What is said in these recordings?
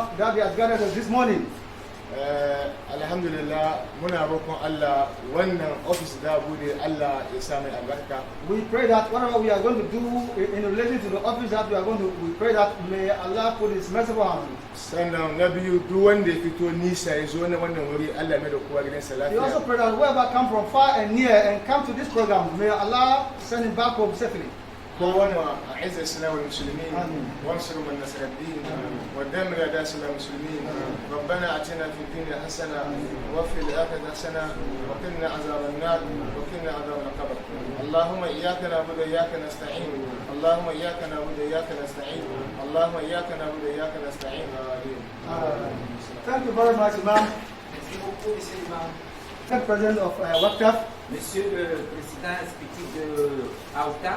enough that he has gathered us this morning. Alhamdulillah, muna roƙon Allah wannan office da bude Allah ya sa mai albarka. We pray that whatever we are going to do in relation to the office that we pray that may Allah put his merciful hand. Sannan na biyu duk wanda ya fito nisa ya zo na wannan wuri Allah mai da kowa gidansa We also lafiya. pray that whoever come from far and near and come to this program, may Allah send him back home safely. اللهم أعز الإسلام والمسلمين آمين. وانصر من نصر الدين ودمر أعداء المسلمين. ربنا آتنا في الدنيا حسنة وفي الآخرة حسنة وقنا عذاب النار وقنا عذاب القبر. اللهم إياك نعبد وإياك نستعين. اللهم إياك نعبد وإياك نستعين. اللهم إياك نعبد وإياك نستعين. آمين. Thank you very much, Imam. Merci beaucoup, Monsieur l'imam. Thank President of WACTAF, Monsieur le Président exécutif de AOTA,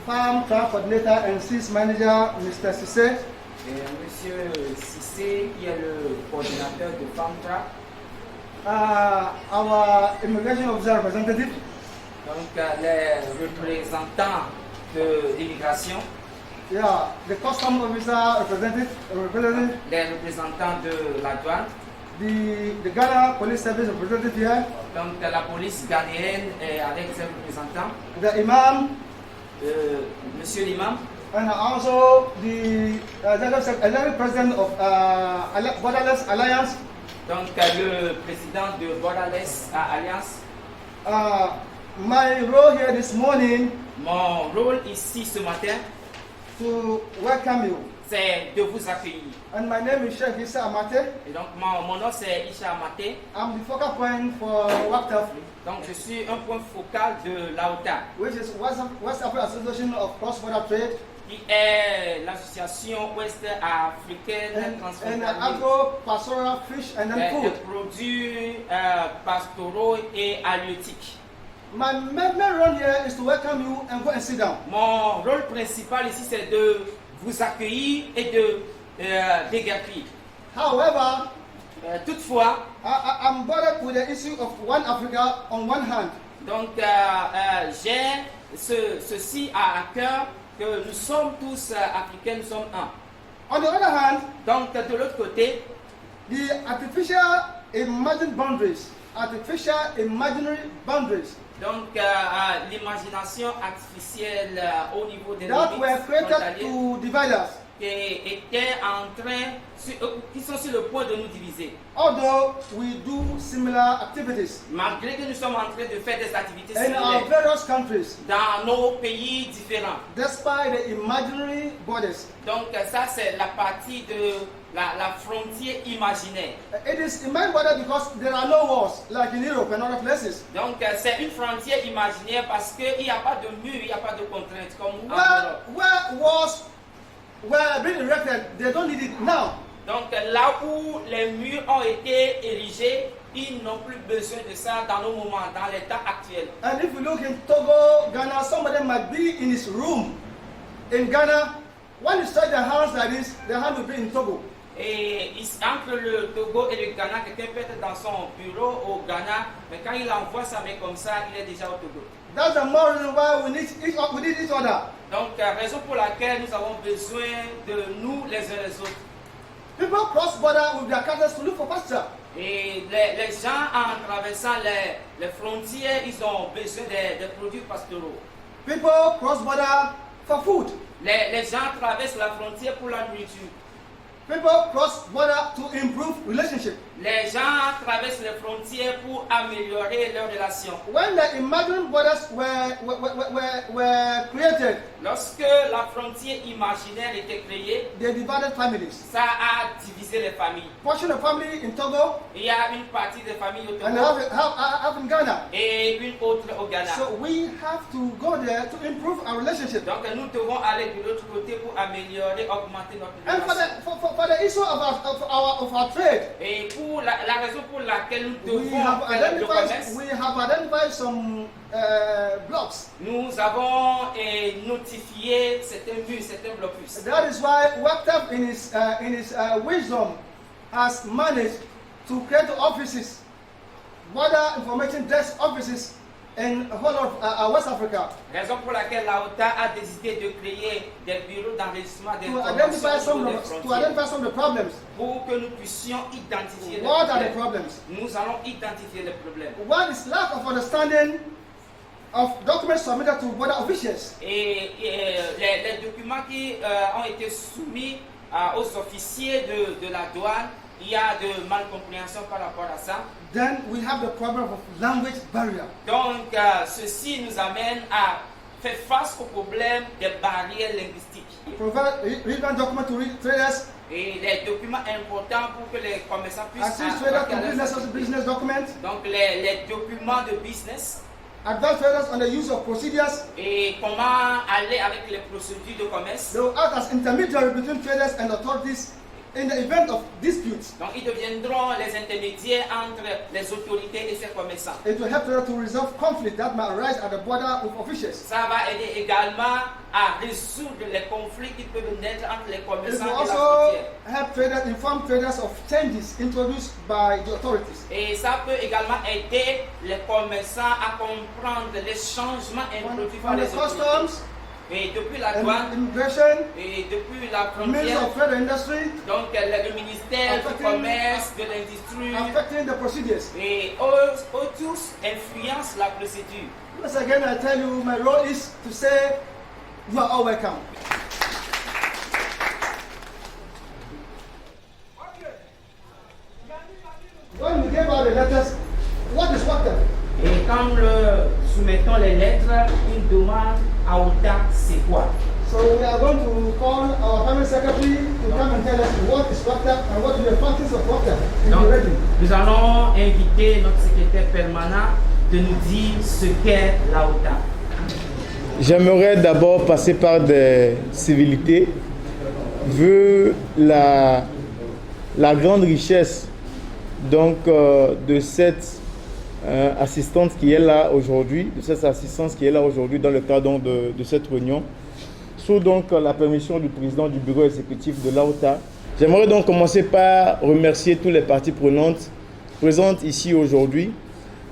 Farm Town Coordinator and Sales Manager, Mr. Sisse, et Monsieur Cissé, qui est le coordinateur de FAMTRA, our Immigration Officer Representative, donc les représentants de l'immigration, yeah, the Custom Officer Representative, les représentants de la douane, the Ghana Police Service Representative here, donc la police ghanéenne et avec ses représentants, the Imam, Monsieur l'imam, and also the Executive President of Borderless Alliance, donc le président de Borderless Alliance. My role here this morning Mon rôle ici ce matin, to welcome you. c'est de vous accueillir. And my name is Sheikh Issa Amate. Et donc mon nom c'est Isha Amate. I'm the focal point for WACTAF, Donc je suis un point focal de l'AOTA, which is West African Association of Cross-Border Trade qui est l'association ouest-africaine and transfrontalière agro-pastoral fish and then des food. produits pastoraux et halieutiques. My main role here is to welcome you and go and sit down. Mon rôle principal ici c'est de vous accueillir et de déguerpir. However, Toutefois, I'm bothered with the issue of one Africa on one hand. donc j'ai ceci à cœur que nous sommes tous africains, nous sommes un. On the other hand, Donc de l'autre côté, the artificial imagined boundaries, artificial imaginary boundaries donc l'imagination artificielle au niveau des that were limites created frontalières to divide us. qui étaient en train, qui sont sur le point de nous diviser. Although we do similar activities Malgré que nous sommes en train de faire des activités in our similaires various countries, dans nos pays différents. despite the imaginary borders, Donc ça c'est la partie de la frontière imaginaire. it is imaginary border because there are no walls like in Europe and other places. Donc c'est une frontière imaginaire parce qu'il n'y a pas de mur, il n'y a pas de contraintes comme en Europe. Where walls were being erected, they don't need it now. Donc là où les murs ont été érigés, ils n'ont plus besoin de ça dans nos moments, dans l'état actuel. And if you look in Togo, Ghana, some of them might be in his room. In Ghana, when you stretch their hands like this, their hand will be in Togo. Et entre le Togo et le Ghana, quelqu'un peut être dans son bureau au Ghana, mais quand il envoie sa main comme ça, il est déjà au Togo. That's the more reason why we need each other. Donc raison pour laquelle nous avons besoin de nous les uns les autres. People cross border with their cattle to look for pasture. Et les gens en traversant les frontières, ils ont besoin des produits pastoraux. People cross border for food. Les gens traversent la frontière pour la nourriture. People cross border to improve relationship. Les gens traversent les frontières pour améliorer leurs relations. When the imaginary borders were created, Lorsque la frontière imaginaire était créée, they divided families. ça a divisé les familles. Portion of family in Togo Il y a une partie des familles au and Togo half in Ghana. et une autre au Ghana. So we have to go there to improve our relationship. Donc nous devons aller de l'autre côté pour améliorer, augmenter notre And relation. for the issue of our trade, Et pour la raison pour laquelle nous we devons have faire le commerce, identified some blocks. nous avons notifié certains murs, certains blocus. That is why WACTAF in his wisdom has managed to create offices, border information desk offices in the whole of West Africa Raison pour laquelle la OTA a décidé de créer des bureaux d'enregistrement to identify d'informations some au niveau of, des to frontières. identify some of the problems. Pour que nous puissions identifier les What are the problèmes. problems? Nous allons identifier les problèmes. One is lack of understanding of documents submitted to border officials. Et les documents qui ont été soumis aux officiers de la douane, il y a de malcompréhension par rapport à ça. Then we have the problem of language barrier. Donc, ceci nous amène à faire face au problème des barrières linguistiques. Provide relevant documents to traders, Et les documents importants pour que les commerçants puissent assist traders to acquérir business documents, donc les documents de business advise traders on the use of procedures. et comment aller avec les procédures de commerce. They will act as intermediary between traders and authorities in the event of disputes. Donc, ils deviendront les intermédiaires entre les autorités et ces commerçants. It will help traders to resolve conflict that might arise at the border with officials. Ça va aider également à résoudre les conflits qui peuvent naître entre les It commerçants will et la also frontière. help traders inform traders of changes introduced by the authorities. Et ça peut également aider les commerçants à comprendre les changements introduits par From les the autorités. customs Et depuis la and douane immigration, et depuis la Ministry frontière, of Trade and Industry, donc le ministère du Affecting- commerce, de l'industrie, affecting the procedures. et eux tous influencent la procédure. Once again, I tell you, my role is to say, you are all welcome. When we gave out the letters, what is water? Et quand nous soumettons les lettres, ils demandent à OTA c'est quoi. So we are going to call our family secretary to come and tell us what is water and what is the functions of water in Donc, the region. nous allons inviter notre secrétaire permanent de nous dire ce qu'est la OTA. J'aimerais d'abord passer par des civilités, vu la grande richesse donc, de cette assistante qui est là aujourd'hui, de cette assistance qui est là aujourd'hui dans le cadre donc, de cette réunion, sous donc la permission du président du bureau exécutif de l'AOTA. J'aimerais donc commencer par remercier toutes les parties prenantes présentes ici aujourd'hui,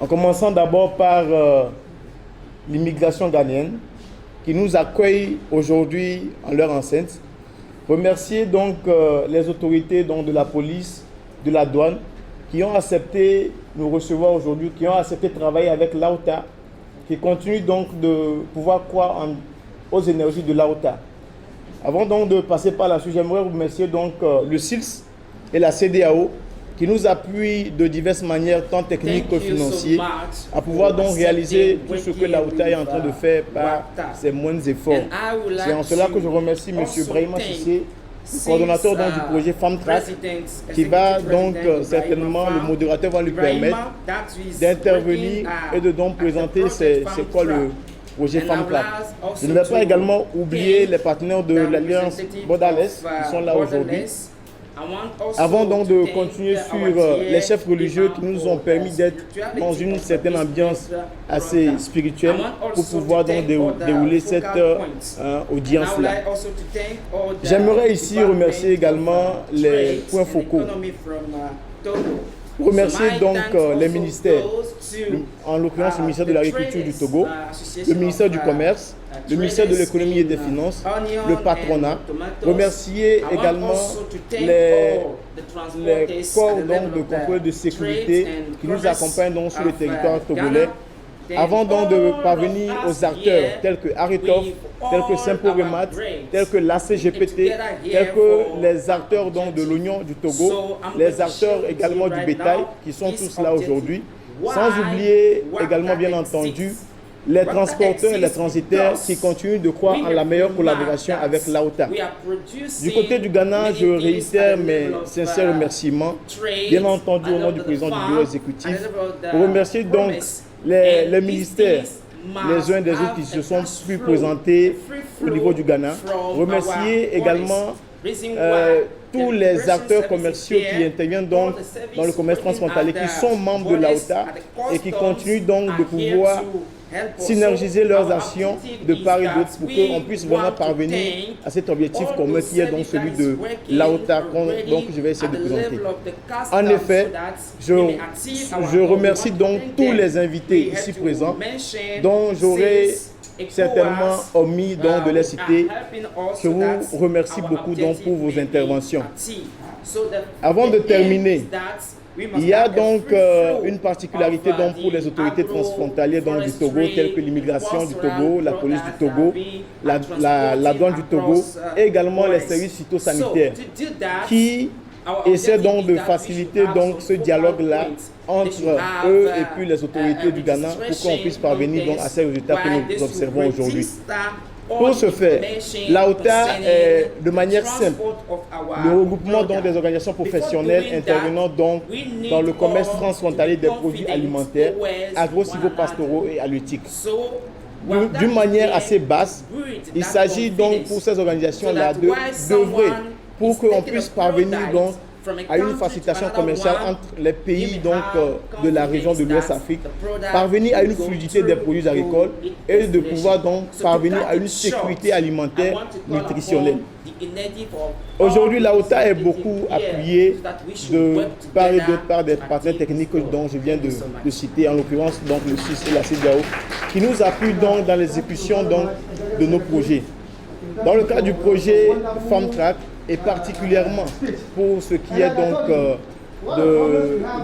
en commençant d'abord par l'immigration ghanéenne qui nous accueille aujourd'hui en leur enceinte. Remercier donc les autorités donc, de la police, de la douane, qui ont accepté nous recevoir aujourd'hui, qui ont accepté de travailler avec l'AOTA, qui continuent donc de pouvoir croire aux énergies de l'AOTA. Avant donc de passer par la suite, j'aimerais remercier donc le SILS et la CEDEAO qui nous appuient de diverses manières, tant techniques que financières, à pouvoir donc réaliser tout ce que l'AOTA est en train de faire par ses moindres efforts. C'est en cela que je remercie M. Brahima Sissé, le coordonnateur donc, du projet FAMTRAC, qui va donc certainement, le modérateur va lui permettre d'intervenir et de donc présenter c'est quoi le projet FAMTRAC. Je ne vais pas également oublier les partenaires de l'Alliance Borderless qui sont là aujourd'hui. Avant donc de continuer sur les chefs religieux qui nous ont permis d'être dans une certaine ambiance assez spirituelle pour pouvoir donc dérouler cette audience-là. J'aimerais ici remercier également les points focaux. Remercier donc les ministères, en l'occurrence le ministère de l'Agriculture du Togo, le ministère du Commerce, le ministère de l'Économie et des Finances, le patronat. Remercier également les corps donc, de contrôle de sécurité qui nous accompagnent donc, sur le territoire togolais. Avant donc de parvenir aux acteurs tels que Aritov, tels que Semporemat, tels que l'ACGPT, tels que les acteurs donc, de l'Union du Togo, les acteurs également du bétail qui sont tous là aujourd'hui, sans oublier également bien entendu les transporteurs et les transitaires qui continuent de croire en la meilleure collaboration avec l'AOTA. Du côté du Ghana, je réitère mes sincères remerciements, bien entendu au nom du président du bureau exécutif, pour remercier donc les ministères, les uns des autres qui se sont pu présenter au niveau du Ghana. Remercier également tous les acteurs commerciaux qui interviennent donc dans le commerce transfrontalier, qui sont membres de l'AOTA et qui continuent donc de pouvoir synergiser leurs actions de part et d'autre pour qu'on puisse vraiment parvenir à cet objectif commun qui est donc celui de l'AOTA, donc je vais essayer de présenter. En effet, je remercie donc tous les invités ici présents dont j'aurais certainement omis donc de les citer. Je vous remercie beaucoup donc pour vos interventions. Avant de terminer, il y a donc une particularité donc pour les autorités transfrontalières donc du Togo, telles que l'immigration du Togo, la police du Togo, la douane du Togo et également les services phytosanitaires qui essaient donc de faciliter donc ce dialogue-là entre eux et puis les autorités du Ghana pour qu'on puisse parvenir donc à ces résultats que nous observons aujourd'hui. Pour ce faire, l'AOTA est de manière simple le regroupement donc des organisations professionnelles intervenant donc dans le commerce transfrontalier des produits alimentaires, agro-silvopastoraux et halieutiques. D'une manière assez basse, il s'agit donc pour ces organisations-là d'œuvrer pour qu'on puisse parvenir donc à une facilitation commerciale entre les pays donc, de la région de l'Ouest Afrique, parvenir à une fluidité des produits agricoles et de pouvoir donc parvenir à une sécurité alimentaire nutritionnelle. Aujourd'hui, l'AOTA est beaucoup appuyée de part et d'autre par des partenaires techniques dont je viens de citer, en l'occurrence donc le CIS et la CEDEAO, qui nous appuient donc dans l'exécution donc de nos projets. Dans le cas du projet FarmTrack, et particulièrement pour ce qui est donc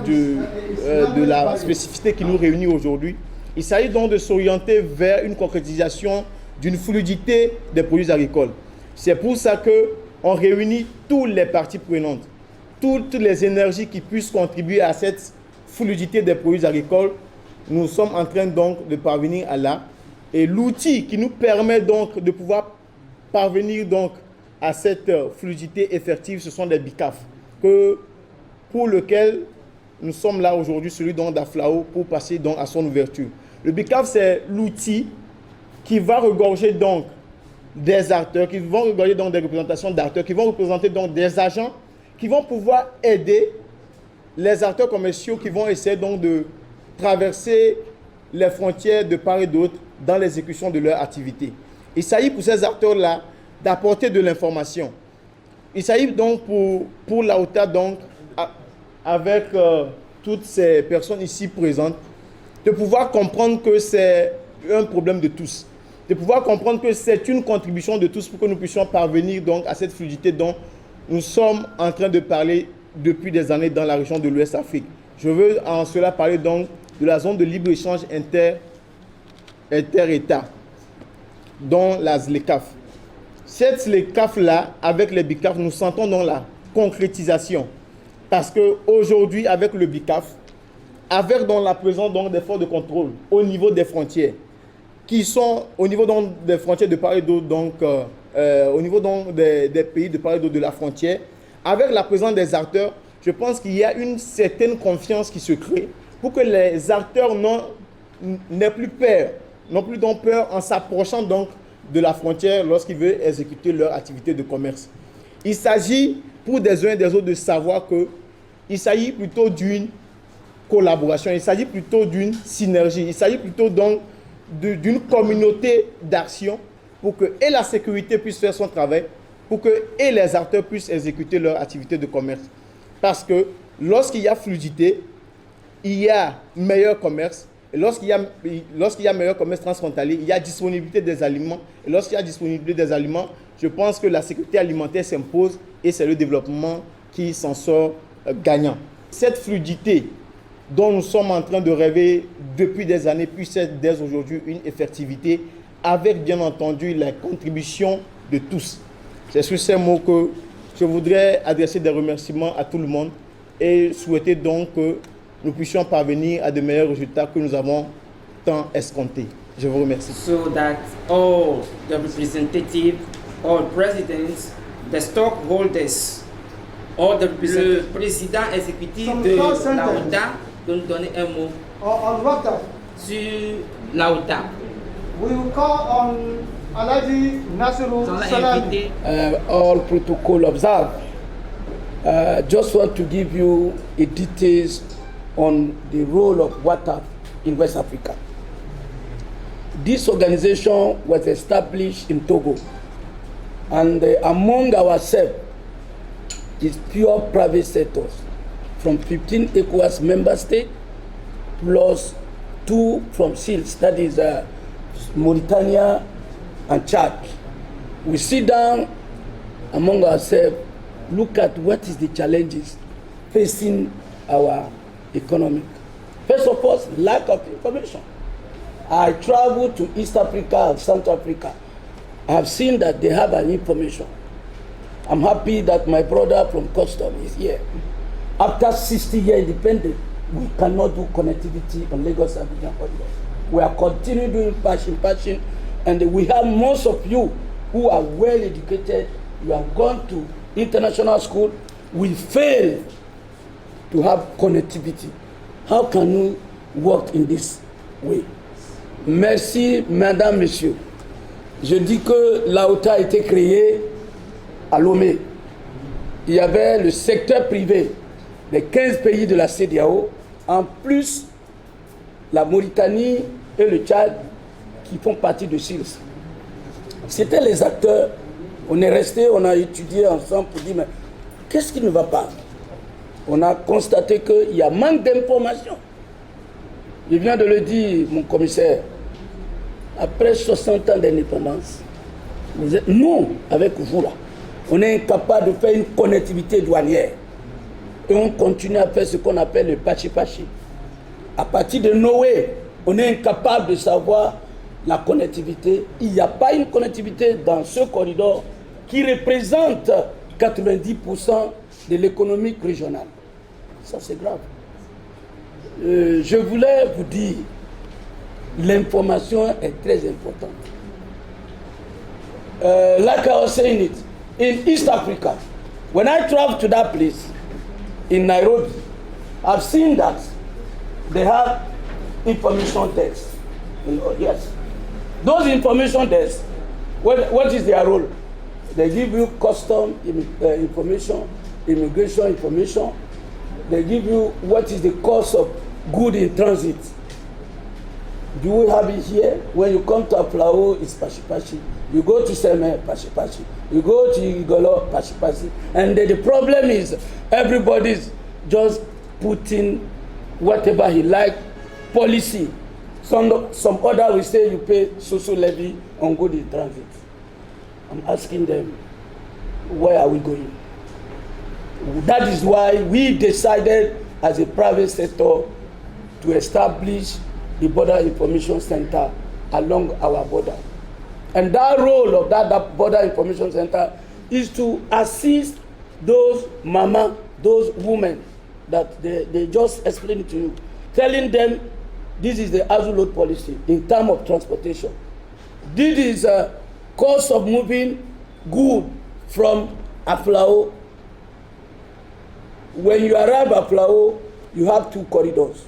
de la spécificité qui nous réunit aujourd'hui, il s'agit donc de s'orienter vers une concrétisation d'une fluidité des produits agricoles. C'est pour ça qu'on réunit toutes les parties prenantes, toutes les énergies qui puissent contribuer à cette fluidité des produits agricoles. Nous sommes en train donc de parvenir à là. Et l'outil qui nous permet donc de pouvoir parvenir donc à cette fluidité effective, ce sont les BICAF, pour lequel nous sommes là aujourd'hui, celui d'Aflao, pour passer donc à son ouverture. Le BICAF, c'est l'outil qui va regorger donc des acteurs, qui vont regorger donc des représentations d'acteurs, qui vont représenter donc des agents, qui vont pouvoir aider les acteurs commerciaux qui vont essayer donc de traverser les frontières de part et d'autre dans l'exécution de leur activité. Il s'agit pour ces acteurs-là d'apporter de l'information. Il s'agit donc pour l'AOTA, donc, avec toutes ces personnes ici présentes, de pouvoir comprendre que c'est un problème de tous, de pouvoir comprendre que c'est une contribution de tous pour que nous puissions parvenir donc à cette fluidité dont nous sommes en train de parler depuis des années dans la région de l'Ouest Afrique. Je veux en cela parler donc de la zone de libre-échange inter-État, dont la ZLECAF. Cette ZLECAF-là, avec les BICAF, nous sentons dans la concrétisation. Parce qu'aujourd'hui, avec le BICAF, avec dans la présence donc, des forces de contrôle au niveau des frontières, qui sont au niveau donc, des frontières de part et d'autre, donc au niveau donc, des pays de part et d'autre de la frontière, avec la présence des acteurs, je pense qu'il y a une certaine confiance qui se crée pour que les acteurs n'aient plus peur, n'ont plus donc peur en s'approchant donc de la frontière lorsqu'ils veulent exécuter leur activité de commerce. Il s'agit pour des uns et des autres de savoir qu'il s'agit plutôt d'une collaboration, il s'agit plutôt d'une synergie, il s'agit plutôt donc d'une communauté d'action pour que et la sécurité puisse faire son travail, pour que et les acteurs puissent exécuter leur activité de commerce. Parce que lorsqu'il y a fluidité, il y a meilleur commerce. Et lorsqu'il y a meilleur commerce transfrontalier, il y a disponibilité des aliments. Et lorsqu'il y a disponibilité des aliments, je pense que la sécurité alimentaire s'impose et c'est le développement qui s'en sort gagnant. Cette fluidité dont nous sommes en train de rêver depuis des années puisse être dès aujourd'hui une effectivité avec bien entendu la contribution de tous. C'est sur ces mots que je voudrais adresser des remerciements à tout le monde et souhaiter donc que nous puissions parvenir à de meilleurs résultats que nous avons tant escomptés. Je vous remercie. So that all the representatives, all presidents, the stockholders, all the le président exécutif de l'AOTA de nous donner un mot sur l'AOTA. We will call on Alhaji Nasiru Salami. All protocol observed. Just want to give you a details on the role of water in West Africa. this organization was established in Togo, and among ourselves is pure private sectors from 15 ECOWAS member states plus 2 from SEALs, that is Mauritania and Chad. We sit down among ourselves, look at what is the challenges facing our economy. First of all, lack of information. I traveled to East Africa and South Africa. I have seen that they have an information. I'm happy that my brother from Custom is here. After 60 years independence, we cannot do connectivity on Lagos-Abidjan corridor. We are continuing doing patching, and we have most of you who are well educated. You have gone to international school. We fail to have connectivity. How can we work in this way? Merci, Madame, Monsieur. Je dis que l'AOTA a été créée à Lomé. Il y avait le secteur privé des 15 pays de la CEDEAO, en plus la Mauritanie et le Tchad qui font partie de SEALS. C'était les acteurs. On est resté, on a étudié ensemble pour dire mais qu'est-ce qui ne va pas? On a constaté qu'il y a manque d'informations. Je viens de le dire, mon commissaire. Après 60 ans d'indépendance, nous, avec vous là, on est incapable de faire une connectivité douanière. Et on continue à faire ce qu'on appelle le pachi-pachi. À partir de Noé, on est incapable de savoir la connectivité. Il n'y a pas une connectivité dans ce corridor qui représente 90% de l'économie régionale. Ça, c'est grave. Je voulais vous dire, l'information est très importante. Like I was saying it, in East Africa, when I travel to that place, in Nairobi, I've seen that they have information desks. Yes. Those information desks, what is their role? They give you custom information, immigration information. They give you what is the cost of good in transit. Do we have it here? When you come to Aflao, it's Pashi-Pashi. You go to Seme, Pashi-Pashi. You go to Igolo, Pashi-Pashi. And the problem is everybody's just putting whatever he like, policy. Some other will say you pay social levy on good in transit. I'm asking them, where are we going? That is why we decided as a private sector to establish the Border Information Center along our border. And that role of that Border Information Center is to assist those mama, those women that they just explained to you, telling them this is the Azulot policy in terms of transportation. This is a cost of moving good from Aflao. When you arrive at Aflao, you have 2 corridors.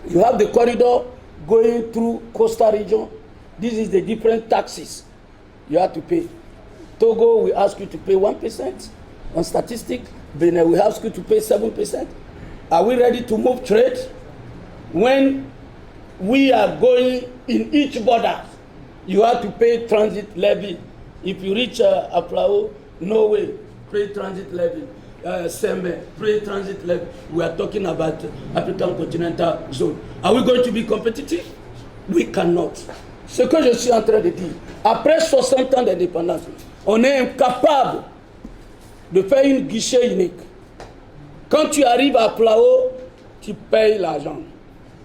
You have the corridor going through coastal region. This is the different taxes you have to pay. Togo will ask you to pay 1% on statistic. Benin will ask you to pay 7%. Are we ready to move trade? When we are going in each border, you have to pay transit levy. If you reach Aflao, Norway, pay transit levy. Seme, pre-transit levy. We are talking about African continental zone. Are we going to be competitive? We cannot. Ce que je suis en train de dire, après 60 ans d'indépendance, on est incapable de faire une guichet unique. Quand tu arrives à Plao, tu payes l'argent.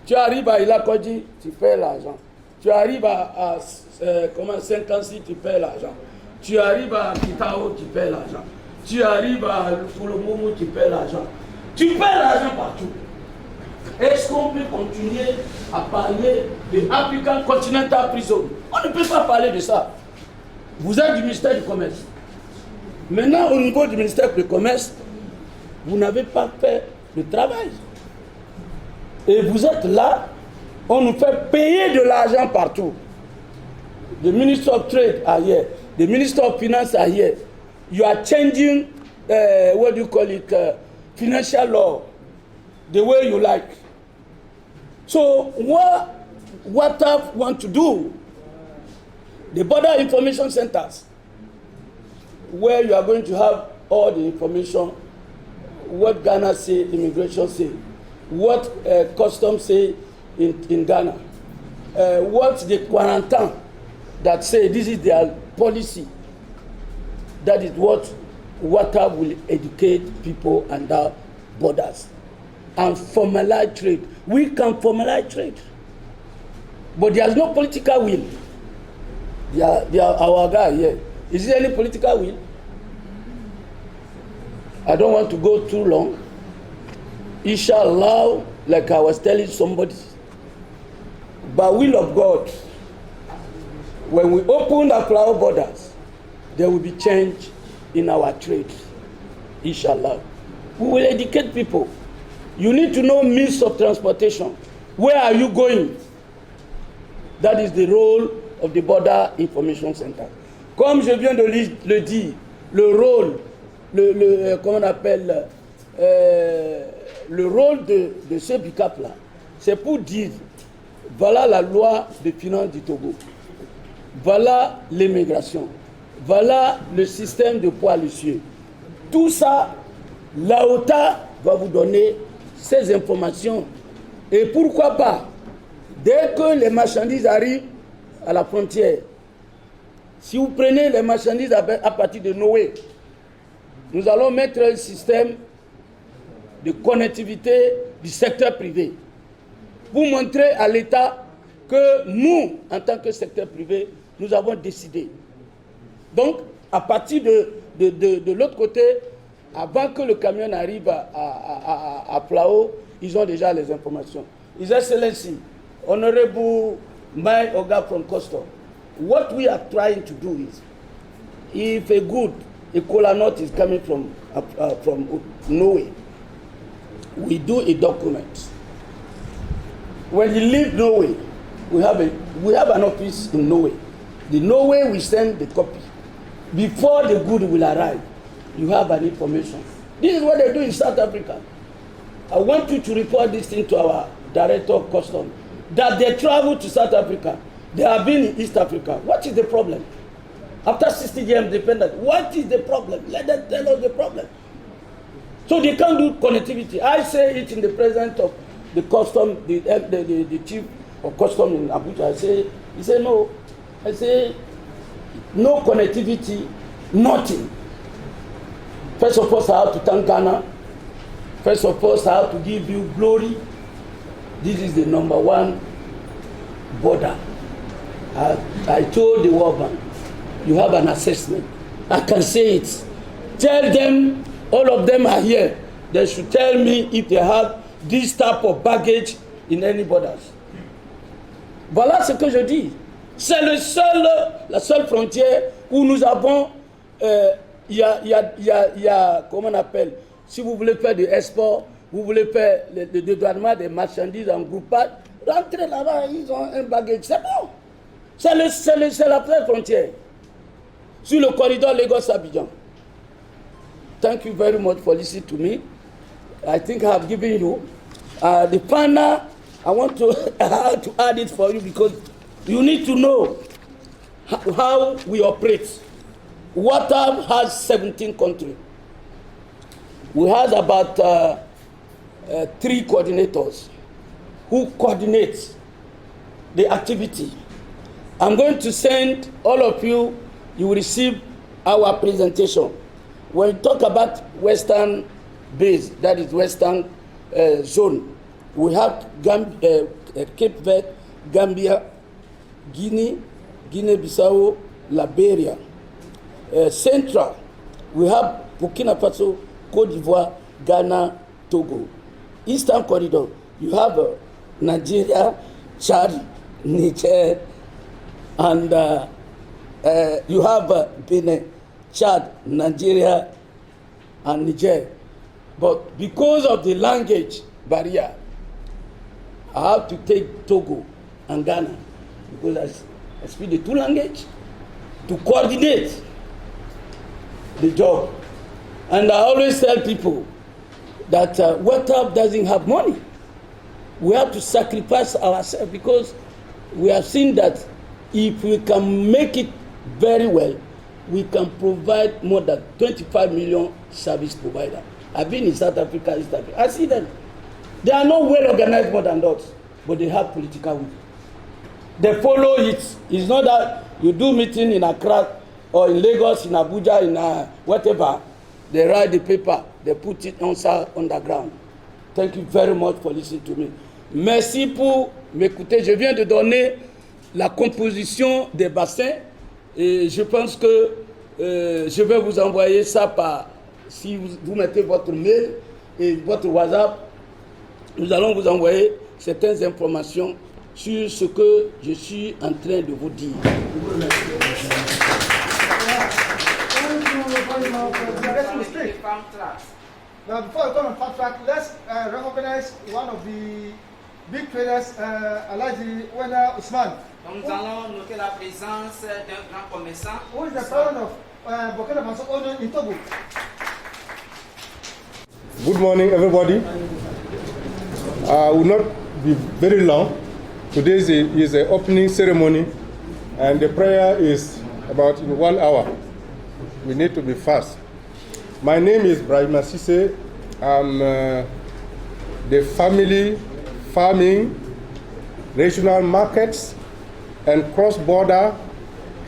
Tu arrives à Ilakodji, tu payes l'argent. Tu arrives à 56, tu payes l'argent. Tu arrives à Kitao, tu payes l'argent. Tu arrives à Kolomomo, tu payes l'argent. Tu payes l'argent partout. Est-ce qu'on peut continuer à parler de African Continental Prison? On ne peut pas parler de ça. Vous êtes du ministère du Commerce. Maintenant, au niveau du ministère du Commerce, vous n'avez pas fait le travail. Et vous êtes là, on nous fait payer de l'argent partout. The Minister of Trade are here. The Minister of Finance are here. You are changing, what do you call it, financial law, the way you like. So what WATAF want to do, the border information centers, where you are going to have all the information, what Ghana say, immigration say, what customs say in Ghana, what the quarantine that say this is their policy. That is what WATAF will educate people and our borders and formalize trade. We can formalize trade, but there's no political will. They are our guy here. Is there any political will? I don't want to go too long. Inshallah, like I was telling somebody, by will of God, when we open the flower borders, there will be change in our trade. Inshallah. We will educate people. You need to know means of transportation. Where are you going? That is the role of the Border Information Center. Comme je viens de le dire, le rôle, comment on appelle, le rôle de ce BICAP-là, c'est pour dire, voilà la loi de finances du Togo, voilà l'immigration, voilà le système de poids l'essieu. Tout ça, l'AOTA va vous donner ces informations. Et pourquoi pas, dès que les marchandises arrivent à la frontière, si vous prenez les marchandises à partir de Noé, nous allons mettre un système de connectivité du secteur privé pour montrer à l'État que nous, en tant que secteur privé, nous avons décidé. Donc, à partir de l'autre côté, avant que le camion arrive à Plao, ils ont déjà les informations. His Excellency, Honorable Mai Oga from Custom, what we are trying to do is, if a good, a cola nut is coming from Norway, we do a document. When you leave Norway, we have an office in Norway. The Norway will send the copy. Before the good will arrive, you have an information. This is what they do in South Africa. I want you to report this thing to our Director of Customs, that they travel to South Africa. They have been in East Africa. What is the problem? After 60 years independence, what is the problem? Let them tell us the problem. So they can't do connectivity. I say it in the presence of the custom, the chief of custom in Abuja. He said no. I say no connectivity, nothing. First of all, I have to thank Ghana. First of all, I have to give you glory. This is the #1 border. I told the World Bank, you have an assessment. I can say it. Tell them, all of them are here. They should tell me if they have this type of baggage in any borders. Voilà ce que je dis. C'est la seule frontière où nous avons, il y a, comment on appelle, si vous voulez faire de export, vous voulez faire le dédouanement des marchandises en groupage, rentrez là-bas, ils ont un bagage, c'est bon. C'est la seule frontière. Sur le corridor Lagos-Abidjan. Thank you very much for listening to me. I think I have given you the final. I want to add it for you because you need to know how we operate. WATAF has 17 countries. We have about 3 coordinators who coordinate the activity. I'm going to send all of you, you will receive our presentation. When we talk about Western base, that is Western zone, we have Cape Verde, Gambia, Guinea-Bissau, Liberia. Central, we have Burkina Faso, Côte d'Ivoire, Ghana, Togo. Eastern corridor, you have Nigeria, Chad, Niger, and you have Benin, Chad, Nigeria, and Niger. But because of the language barrier, I have to take Togo and Ghana because I speak the 2 languages to coordinate the job. And I always tell people that WATAF doesn't have money. We have to sacrifice ourselves because we have seen that if we can make it very well, we can provide more than 25 million service providers. I've been in South Africa, East Africa. I see that they are not well organized more than us, but they have political will. They follow it. It's not that you do meeting in Accra or in Lagos, in Abuja, in whatever. They write the paper, they put it on the ground. Thank you very much for listening to me. Merci pour m'écouter. Je viens de donner la composition des bassins et je pense que je vais vous envoyer ça par, si vous mettez votre mail et votre WhatsApp, nous allons vous envoyer certaines informations sur ce que je suis en train de vous dire. Now, before we come on fast track, let's recognize one of the big traders, Alhaji Wena Usman. Donc nous allons noter la présence d'un grand commerçant. Who is the president of Burkina Faso owner in Togo? Good morning, everybody. I will not be very long. Today is an opening ceremony, and the prayer is about in 1 hour. We need to be fast. My name is Brahima Sise. I'm the family farming, regional markets, and cross-border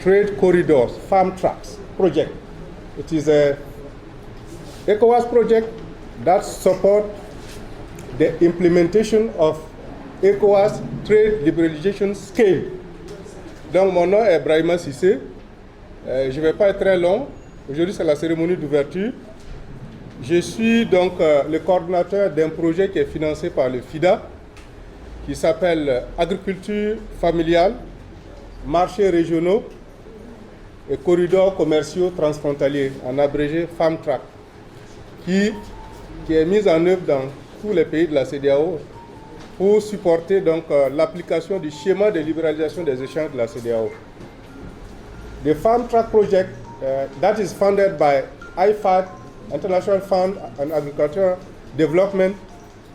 trade corridors, farm tracks project. It is a ECOWAS project that supports the implementation of ECOWAS trade liberalisation scheme. Donc mon nom est Brahima Sise. Je ne vais pas être très long. Aujourd'hui, c'est la cérémonie d'ouverture. Je suis donc le coordinateur d'un projet qui est financé par le FIDA, qui s'appelle Agriculture familiale, marchés régionaux et corridors commerciaux transfrontaliers, en abrégé FAMTRAC, qui est mise en œuvre dans tous les pays de la CEDEAO pour supporter donc l'application du schéma de libéralisation des échanges de la CEDEAO. The FAMTRAC project that is funded by IFAD, International Fund on Agricultural Development,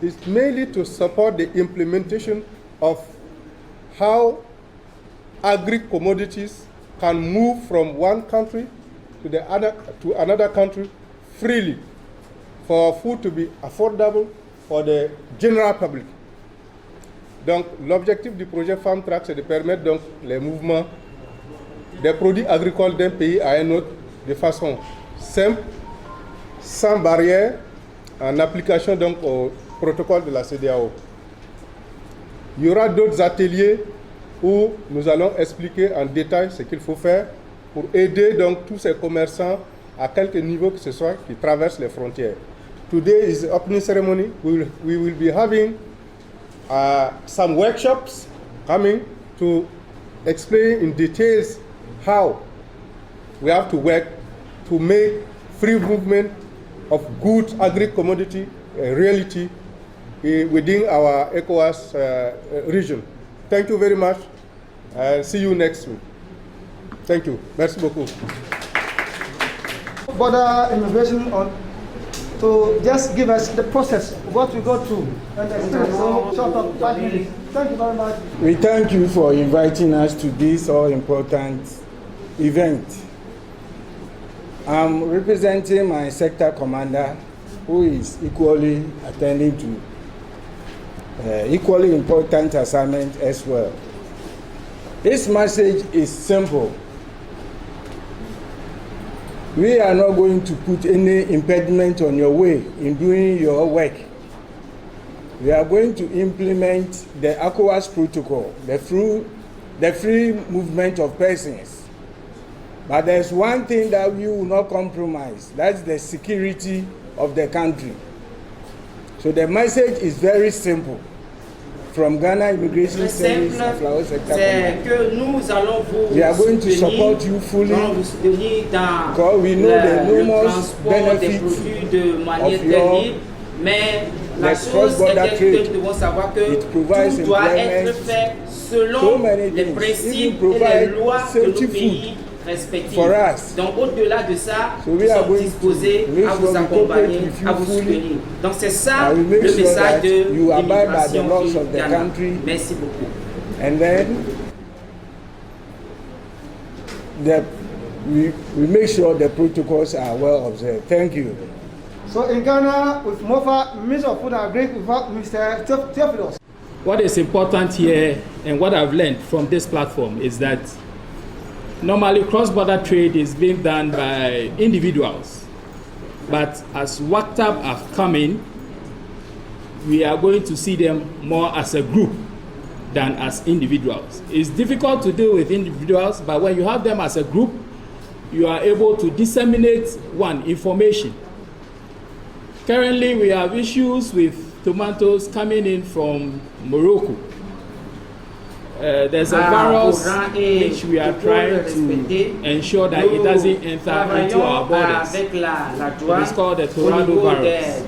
is mainly to support the implementation of how agri-commodities can move from one country to another country freely, for food to be affordable for the general public. Donc l'objectif du projet FAMTRAC, c'est de permettre donc les mouvements des produits agricoles d'un pays à un autre de façon simple, sans barrière, en application donc au protocole de la CEDEAO. Il y aura d'autres ateliers où nous allons expliquer en détail ce qu'il faut faire pour aider donc tous ces commerçants à quelque niveau que ce soit qui traversent les frontières. Today is the opening ceremony. We will be having some workshops coming to explain in details how we have to work to make free movement of goods, agri-commodity reality within our ECOWAS region. Thank you very much, and see you next week. Thank you. Merci beaucoup. Border immigration to just give us the process, what we go through, and so short of 5 minutes. Thank you very much. We thank you for inviting us to this all-important event. I'm representing my sector commander, who is equally attending to equally important assignment as well. This message is simple. We are not going to put any impediment on your way in doing your work. We are going to implement the ECOWAS protocol, the free movement of persons. But there's one thing that we will not compromise. That's the security of the country. So the message is very simple. From Ghana Immigration Service and Flower Sector Command, we are going to support you fully because we know the enormous benefits of your cross-border trade. It provides employment, so many things, even provides safety food for us. Donc au-delà de ça, So nous sommes disposés à vous accompagner, à vous soutenir. Donc c'est ça le message de l'immigration du Ghana. Merci beaucoup. and then we make sure the protocols are well observed. Thank you. So in Ghana, with MOFA, Minister of Food and Agriculture, without Mr. Theophilus. What is important here and what I've learned from this platform is that normally cross-border trade is being done by individuals. But as WACTAB have come in, we are going to see them more as a group than as individuals. It's difficult to deal with individuals, but when you have them as a group, you are able to disseminate information. Currently, we have issues with tomatoes coming in from Morocco. There's a virus which we are trying to ensure that it doesn't enter into our borders. It's called the Tornado virus.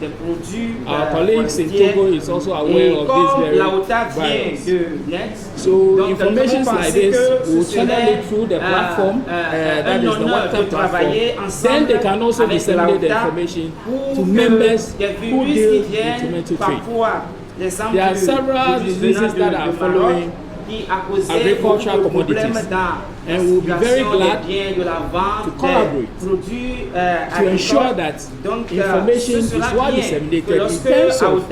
Our colleagues in Togo is also aware of this very virus. So information like this will channel it through the platform, that is the WhatsApp platform. Then they can also disseminate the information to members who deal in tomato trade. There are several diseases that are following agricultural commodities, and we'll be very glad to collaborate to ensure that information is well disseminated in terms of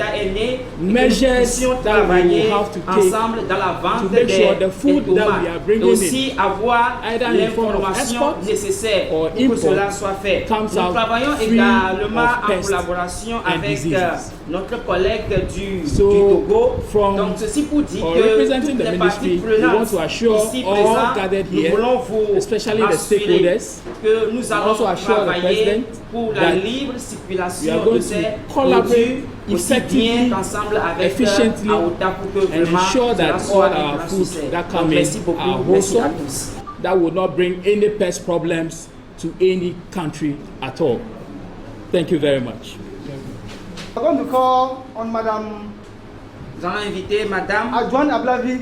measures that we will have to take to make sure the food that we are bringing in, either in form of export or import, comes out free of pests and diseases. So, from representing the ministry, we want to assure all gathered here, especially the stakeholders, and also assure the President that we are going to collaborate effectively, efficiently, and ensure that all our food that come in are wholesome, that will not bring any pest problems to any country at all. Thank you very much. I'm going to call on Madame. Nous allons inviter Madame Adjoine Ablavi.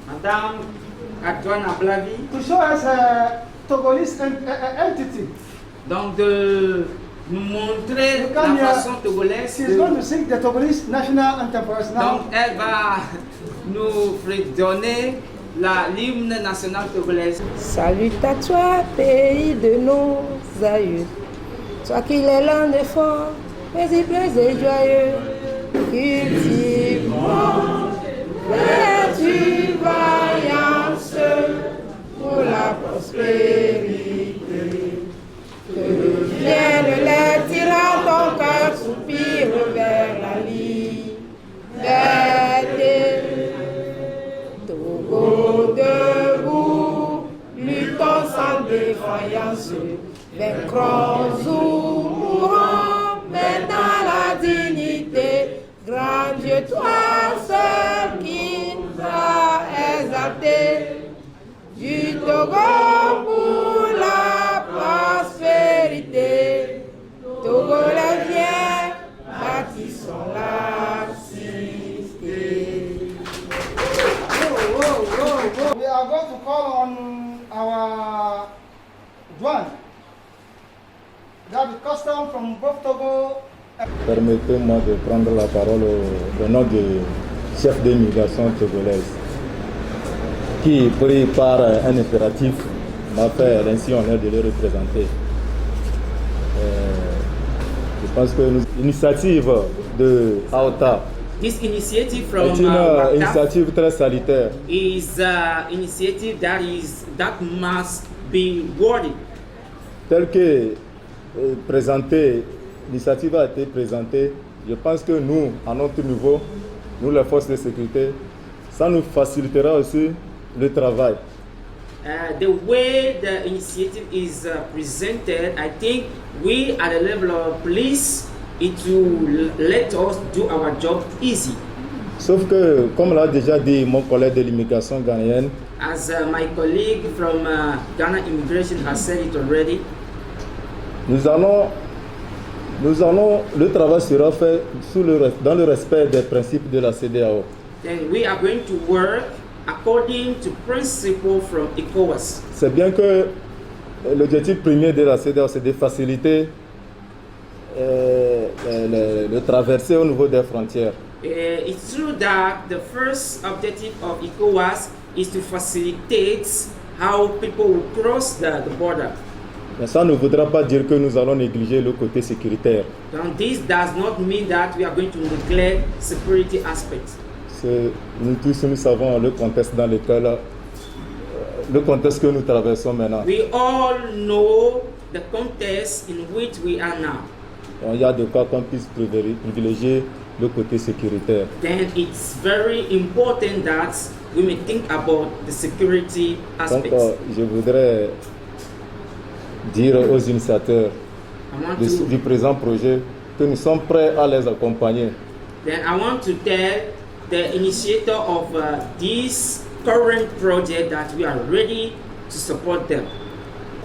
Madame Adjoine Ablavi. To show us a Togolese entity. Donc de nous montrer la façon togolaise. She's going to sing the Togolese national anthem for us now. Donc elle va nous donner l'hymne national togolaise. Salut à toi, pays de nos aïeux. Toi qui l'es l'un des forts, paisible et joyeux. Cultivons, vertu, vaillance pour la prospérité. Que deviennent les tyrans, ton cœur soupire vers la liberté. Togo debout, luttons sans défaillance, vaincrons ou mourrons, mais dans la dignité. Grand Dieu, toi seul qui nous a exaltés, du Togo pour la prospérité. Togo les viens, bâtissons la cité. We are going to call on our Juan. That is custom from both Togo. Permettez-moi de prendre la parole au nom du chef de migration togolaise qui, pris par un impératif, m'a fait ainsi honneur de le représenter. Je pense que l'initiative de AOTA This initiative from est une initiative très salutaire. Is an initiative that must be worthy. Tel que présenté, l'initiative a été présentée. Je pense que nous, à notre niveau, nous les forces de sécurité, ça nous facilitera aussi le travail. The way the initiative is presented, I think we at the level of police, it will let us do our job easy. Sauf que, comme l'a déjà dit mon collègue de l'immigration ghanéenne, as my colleague from Ghana Immigration has said it already, le travail sera fait dans le respect des principes de la CEDEAO. Then we are going to work according to principle from ECOWAS. C'est bien que l'objectif premier de la CEDEAO, c'est de faciliter le traversée au niveau des frontières. It's true that the first objective of ECOWAS is to facilitate how people will cross the border. Mais ça ne voudra pas dire que nous allons négliger le côté sécuritaire. And this does not mean that we are going to neglect security aspects. Nous tous nous savons le contexte dans lequel le contexte que nous traversons maintenant. We all know the context in which we are now. Donc, il y a de quoi qu'on puisse privilégier le côté sécuritaire. Then it's very important that we may think about the security aspects. Donc, je voudrais dire aux initiateurs du présent projet que nous sommes prêts à les accompagner. Then I want to tell the initiator of this current project that we are ready to support them.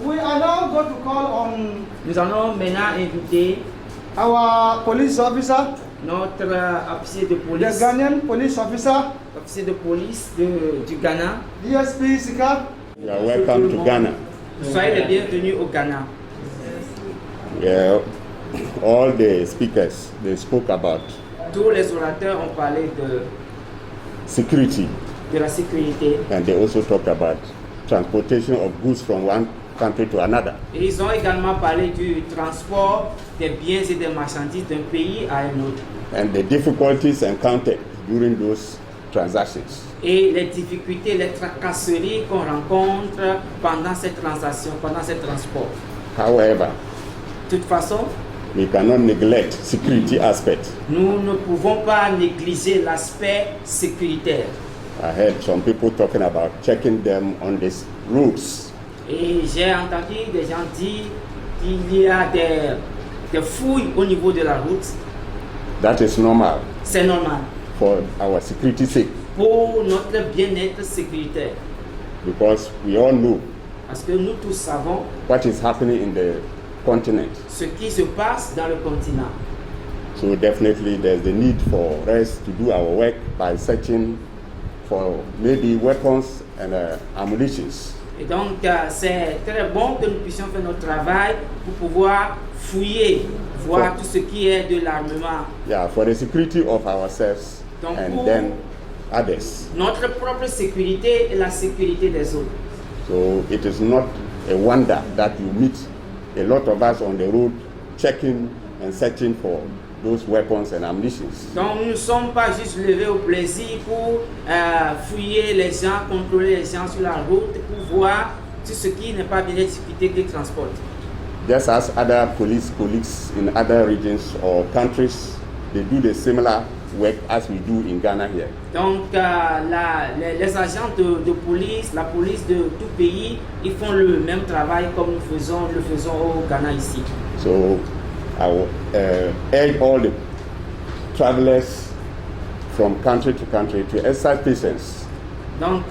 We are now going to call on Nous allons maintenant inviter our police officer, notre officier de the police, Ghanaian police officer, officier de police du Ghana. DSP Sika. You are welcome to Ghana. Soyez les bienvenus au Ghana. Yeah, all the speakers, they spoke about Tous les orateurs ont parlé security, de la sécurité. and they also talked about transportation of goods from one country to another. Et ils ont également parlé du transport des biens et des marchandises d'un pays à un autre. And the difficulties encountered during those transactions. Et les difficultés, les tracasseries qu'on rencontre pendant cette transaction, pendant ce transport. However, De toute façon, we cannot neglect security aspect. nous ne pouvons pas négliger l'aspect sécuritaire. I heard some people talking about checking them on these routes. Et j'ai entendu des gens dire qu'il y a des fouilles au niveau de la route. That is normal C'est normal for our security sake, pour notre bien-être sécuritaire. because we all know Parce que nous tous savons what is happening in the continent. ce qui se passe dans le continent. So definitely there's the need for us to do our work by searching for maybe weapons and ammunitions. Et donc, c'est très bon que nous puissions faire notre travail pour pouvoir fouiller, voir tout ce qui est de l'armement. Yeah, for the security of ourselves Donc, and pour then others. notre propre sécurité et la sécurité des autres. So it is not a wonder that you meet a lot of us on the road checking and searching for those weapons and ammunitions. Donc, nous ne sommes pas juste levés au plaisir pour fouiller les gens, contrôler les gens sur la route, pour voir tout ce qui n'est pas bien exécuté qu'ils transportent. Just as other police colleagues in other regions or countries, they do the similar work as we do in Ghana here. Donc, les agents de police, la police de tout pays, ils font le même travail comme nous le faisons au Ghana ici. So I will urge all the travelers from country to country to exercise patience. Donc,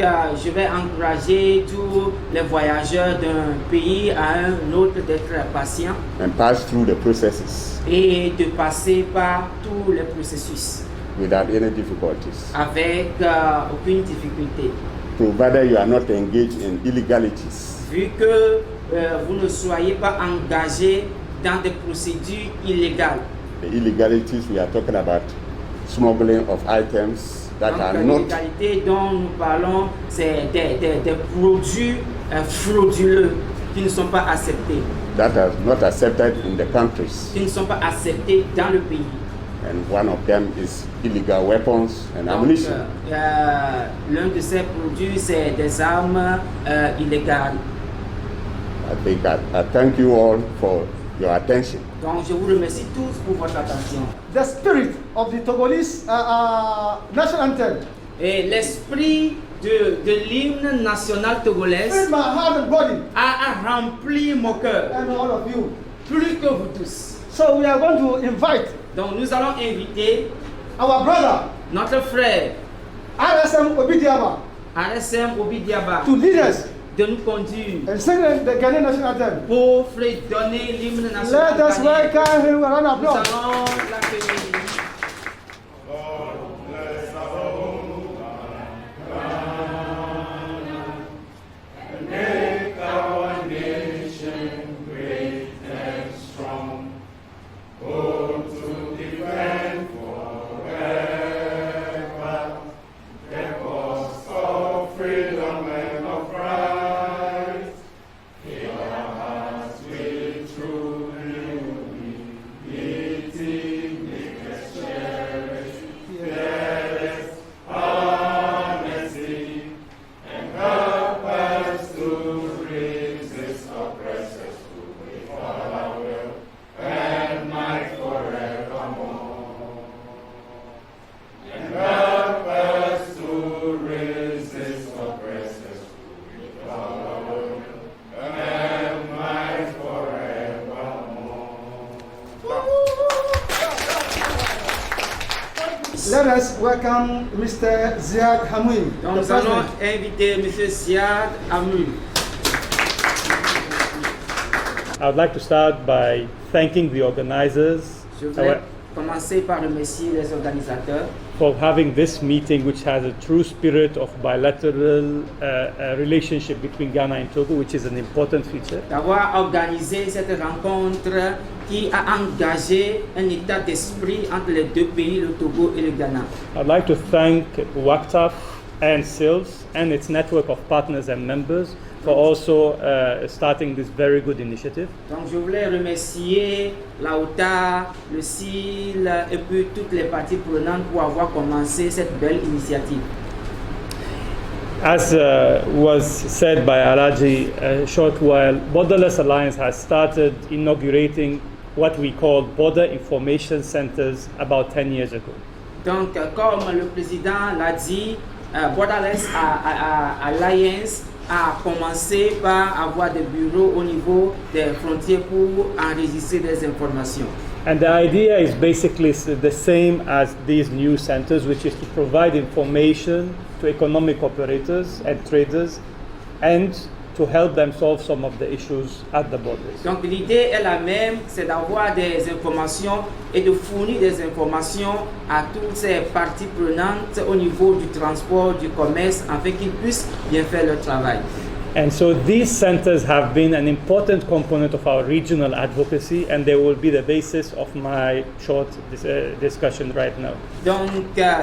je vais encourager tous les voyageurs d'un pays à un autre d'être patients And pass through the processes et de passer par tous les processus without any difficulties, avec aucune difficulté. provided you are not engaged in illegalities. Vu que vous ne soyez pas engagés dans des procédures illégales. The illegalities we are talking about, smuggling of items that Donc, are la not illégalité dont nous parlons, c'est des produits frauduleux qui ne sont pas acceptés, accepted in the countries. qui ne sont pas acceptés dans le pays. And one of them is illegal weapons and Donc, ammunition. l'un de ces produits, c'est des armes illégales. I thank you all for your attention. Donc, je vous remercie tous pour votre attention. The spirit of the Togolese national anthem Et l'esprit de l'hymne national togolais filled my heart and body a rempli mon cœur, and all of you. plus que vous tous. So we are going to invite Donc, nous allons inviter our brother notre frère RSM Obidiaba RSM Obidiaba to lead us de nous conduire and sing the Ghanaian national anthem. pour fredonner l'hymne national. Let us ghanéen. welcome him with a round of Nous applause. allons l'accueillir. Freedom. Let us welcome Mr. Ziad Hamoui. Donc nous allons inviter M. Ziad Hamoui. I would like to start by thanking the organizers Commencer par remercier les organisateurs for having this meeting, which has a true spirit of bilateral relationship between Ghana and Togo, which is an important feature. D'avoir organisé cette rencontre qui a engagé un état d'esprit entre les deux pays, le Togo et le Ghana. I'd like to thank WACTAF and SILS and its network of partners and members for also starting this very good initiative. Donc je voulais remercier la OTA, le SIL et puis toutes les parties prenantes pour avoir commencé cette belle initiative. As was said by Alaji a short while, Borderless Alliance has started inaugurating what we call border information centers about 10 years ago. Donc comme le président l'a dit, Borderless Alliance a commencé par avoir des bureaux au niveau des frontières pour enregistrer des informations. And the idea is basically the same as these new centers, which is to provide information to economic operators and traders and to help them solve some of the issues at the borders. Donc l'idée est la même, c'est d'avoir des informations et de fournir des informations à toutes ces parties prenantes au niveau du transport, du commerce, afin qu'ils puissent bien faire leur travail. And so these centers have been an important component of our regional advocacy, and they will be the basis of my short discussion right now. Donc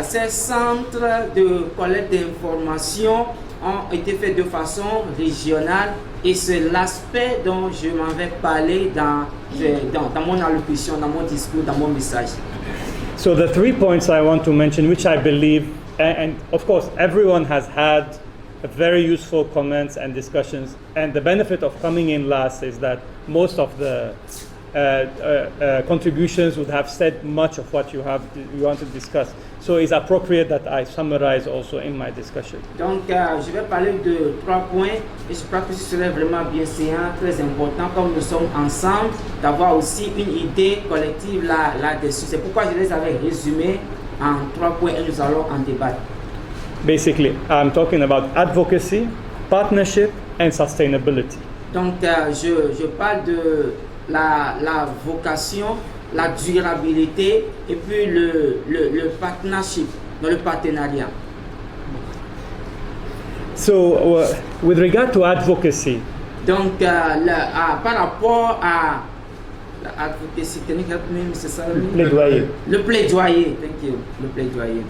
ces centres de collecte d'informations ont été faits de façon régionale et c'est l'aspect dont je m'en vais parler dans mon allocution, dans mon discours, dans mon message. So the 3 points I want to mention, which I believe, and of course everyone has had very useful comments and discussions, and the benefit of coming in last is that most of the contributions would have said much of what you want to discuss. So it's appropriate that I summarize also in my discussion. Donc je vais parler de 3 points et je crois que ce serait vraiment bien séant, très important, comme nous sommes ensemble, d'avoir aussi une idée collective là-dessus. C'est pourquoi je les avais résumés en 3 points et nous allons en débattre. Basically, I'm talking about advocacy, partnership, and sustainability. Donc, je parle de la vocation, la durabilité et puis le partnership, le partenariat. So, with regard to advocacy, donc, par rapport à l'advocacy, can you help me, Mr. Salami? Plaidoyer. Le plaidoyer, thank you, le plaidoyer.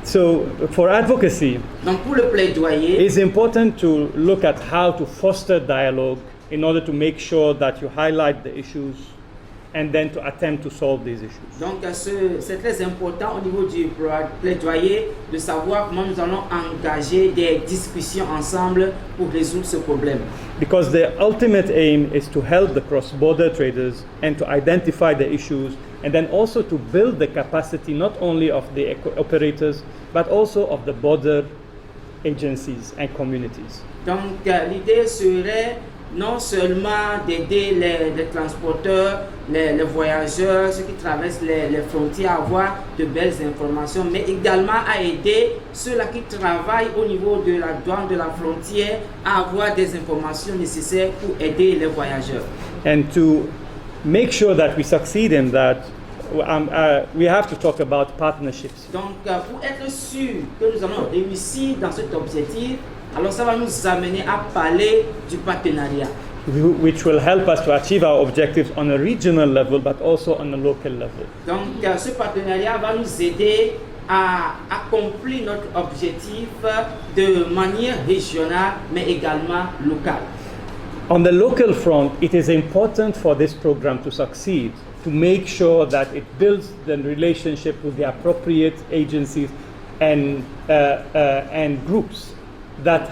So, for advocacy, donc pour le plaidoyer, it's important to look at how to foster dialogue in order to make sure that you highlight the issues and then to attempt to solve these issues. Donc c'est très important au niveau du plaidoyer de savoir comment nous allons engager des discussions ensemble pour résoudre ce problème. Because the ultimate aim is to help the cross-border traders and to identify the issues and then also to build the capacity not only of the operators but also of the border agencies and communities. Donc l'idée serait non seulement d'aider les transporteurs, les voyageurs, ceux qui traversent les frontières à avoir de belles informations, mais également à aider ceux-là qui travaillent au niveau de la douane, de la frontière, à avoir des informations nécessaires pour aider les voyageurs. And to make sure that we succeed in that, we have to talk about partnerships. Donc, pour être sûr que nous allons réussir dans cet objectif, alors ça va nous amener à parler du partenariat. Which will help us to achieve our objectives on a regional level, but also on a local level. Donc, ce partenariat va nous aider à accomplir notre objectif de manière régionale, mais également locale. On the local front, it is important for this program to succeed, to make sure that it builds the relationship with the appropriate agencies and groups that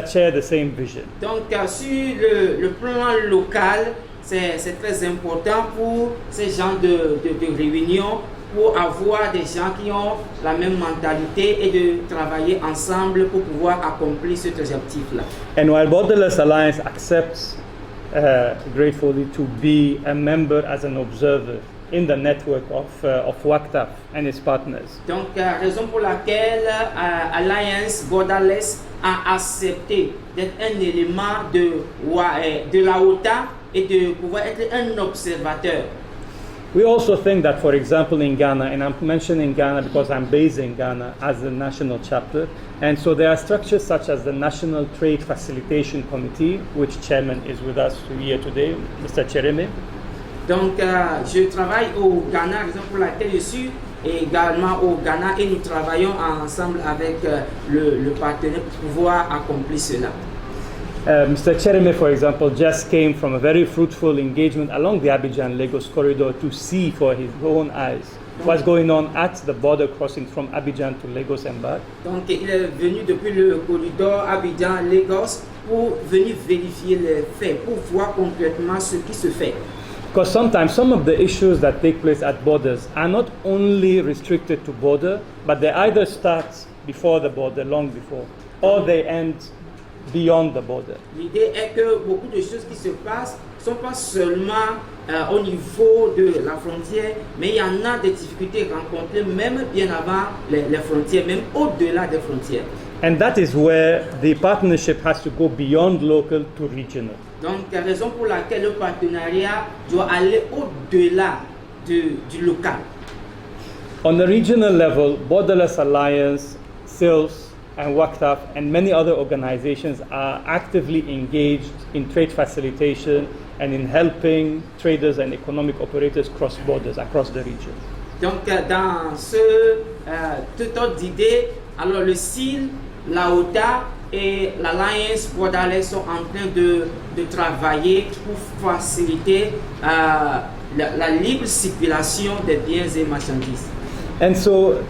share the same vision. Donc sur le plan local, c'est très important pour ces genres de réunions, pour avoir des gens qui ont la même mentalité et de travailler ensemble pour pouvoir accomplir cet objectif-là. And while Borderless Alliance accepts gratefully to be a member as an observer in the network of WACTAF and its partners. Donc, raison pour laquelle Alliance Borderless a accepté d'être un élément de la OTA et de pouvoir être un observateur. We also think that, for example, in Ghana, and I'm mentioning Ghana because I'm based in Ghana as the national chapter, and so there are structures such as the National Trade Facilitation Committee, which chairman is with us here today, Mr. Chereme. Donc, je travaille au Ghana, raison pour laquelle je suis également au Ghana, et nous travaillons ensemble avec le partenaire pour pouvoir accomplir cela. Mr. Chereme, for example, just came from a very fruitful engagement along the Abidjan-Lagos corridor to see for his own eyes what's going on at the border crossing from Abidjan to Lagos and back. Donc, il est venu depuis le corridor Abidjan-Lagos pour venir vérifier les faits, pour voir concrètement ce qui se fait. Because sometimes some of the issues that take place at borders are not only restricted to border, but they either start before the border, long before, or they end beyond the border. L'idée est que beaucoup de choses qui se passent ne sont pas seulement au niveau de la frontière, mais il y en a des difficultés rencontrées même bien avant les frontières, même au-delà des frontières. And that is where the partnership has to go beyond local to regional. Donc, la raison pour laquelle le partenariat doit aller au-delà du local. On the regional level, Borderless Alliance, SILS, and WACTAF and many other organizations are actively engaged in trade facilitation and in helping traders and economic operators cross borders across the region. Donc, dans toute autre idée, alors le SIL, la OTA et l'Alliance Borderless sont en train de travailler pour faciliter la libre circulation des biens et marchandises. And so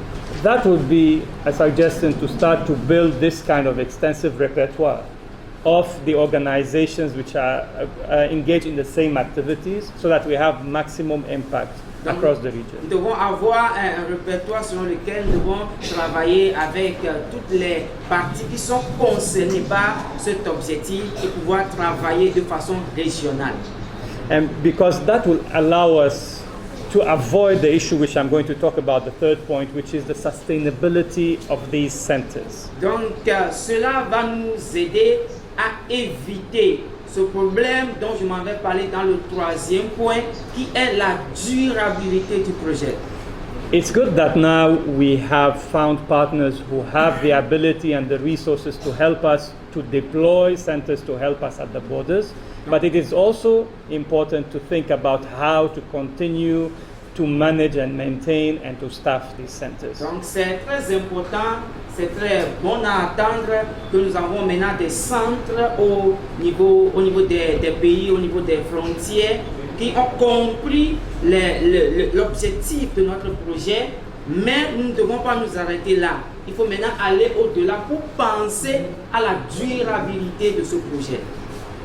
that would be a suggestion to start to build this kind of extensive repertoire of the organizations which are engaged in the same activities so that we have maximum impact across the region. Nous devons avoir un répertoire selon lequel nous devons travailler avec toutes les parties qui sont concernées par cet objectif et pouvoir travailler de façon régionale. And because that will allow us to avoid the issue which I'm going to talk about, the third point, which is the sustainability of these centers. Donc, cela va nous aider à éviter ce problème dont je m'en vais parler dans le troisième point, qui est la durabilité du projet. It's good that now we have found partners who have the ability and the resources to help us to deploy centers to help us at the borders. But it is also important to think about how to continue to manage and maintain and to staff these centers. Donc c'est très important, c'est très bon à attendre que nous avons maintenant des centres au niveau des pays, au niveau des frontières, qui ont compris l'objectif de notre projet, mais nous ne devons pas nous arrêter là. Il faut maintenant aller au-delà pour penser à la durabilité de ce projet.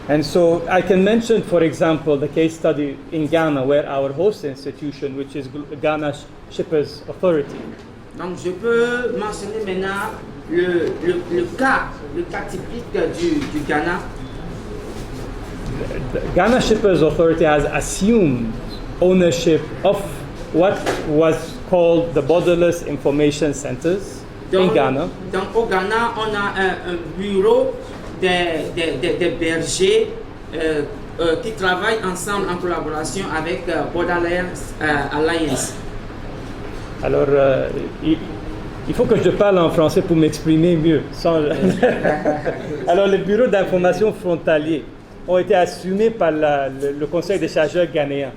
And so I can mention, for example, the case study in Ghana where our host institution, which is Ghana Shippers Authority. Donc je peux mentionner maintenant le cas typique du Ghana. The Ghana Shippers Authority has assumed ownership of what was called the Borderless Information Centers in Ghana. Donc au Ghana, on a un bureau des bergers qui travaillent ensemble en collaboration avec Borderless Alliance. Alors, il faut que je parle en français pour m'exprimer mieux. Alors, les bureaux d'information frontaliers ont été assumés par le Conseil des chargeurs ghanéens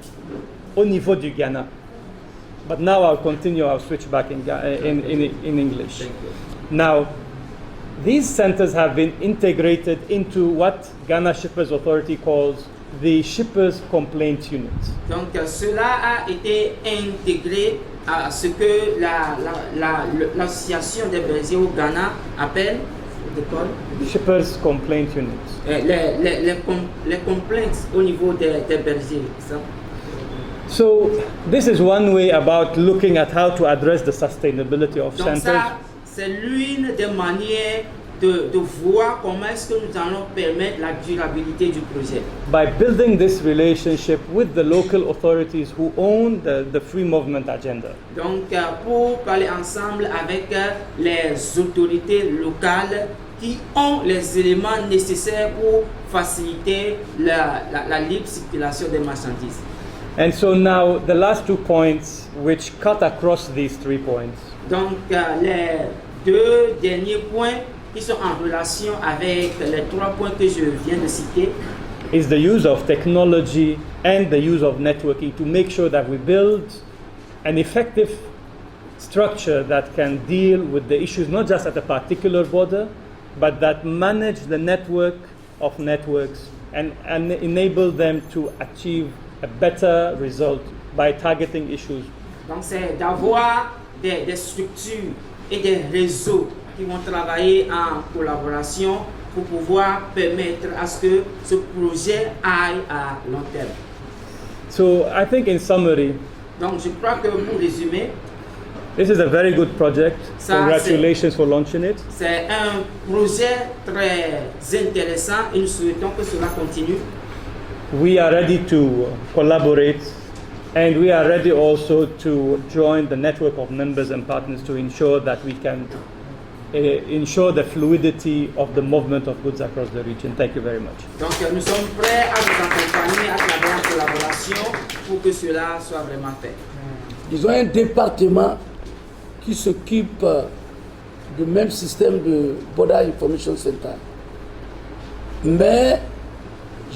au niveau du Ghana. But now I'll continue, I'll switch back in English. Now, these centers have been integrated into what Ghana Shippers Authority calls the Shippers Complaint Unit. Donc cela a été intégré à ce que l'association des bergers au Ghana appelle Shippers Complaint Unit. Les complaints au niveau des bergers. Ça? So this is one way about looking at how to address the sustainability of Donc centers. c'est l'une des manières de voir comment est-ce que nous allons permettre la durabilité du projet. By building this relationship with the local authorities who own the free movement agenda. Donc, pour parler ensemble avec les autorités locales qui ont les éléments nécessaires pour faciliter la libre circulation des marchandises. And so now the last 2 points which cut across these 3 points. Donc, les 2 derniers points qui sont en relation avec les 3 points que je viens de citer is the use of technology and the use of networking to make sure that we build an effective structure that can deal with the issues not just at a particular border, but that manage the network of networks and enable them to achieve a better result by targeting issues. Donc c'est d'avoir des structures et des réseaux qui vont travailler en collaboration pour pouvoir permettre à ce que ce projet aille à long terme. So I think in summary, donc je crois que pour résumer, this is a very good project. Congratulations for launching it. C'est un projet très intéressant et nous souhaitons que cela continue. We are ready to collaborate and we are ready also to join the network of members and partners to ensure that we can ensure the fluidity of the movement of goods across the region. Thank you very much. Donc nous sommes prêts à vous accompagner à travers la collaboration pour que cela soit vraiment fait. Ils ont un département qui s'occupe du même système de Border Information Center. Mais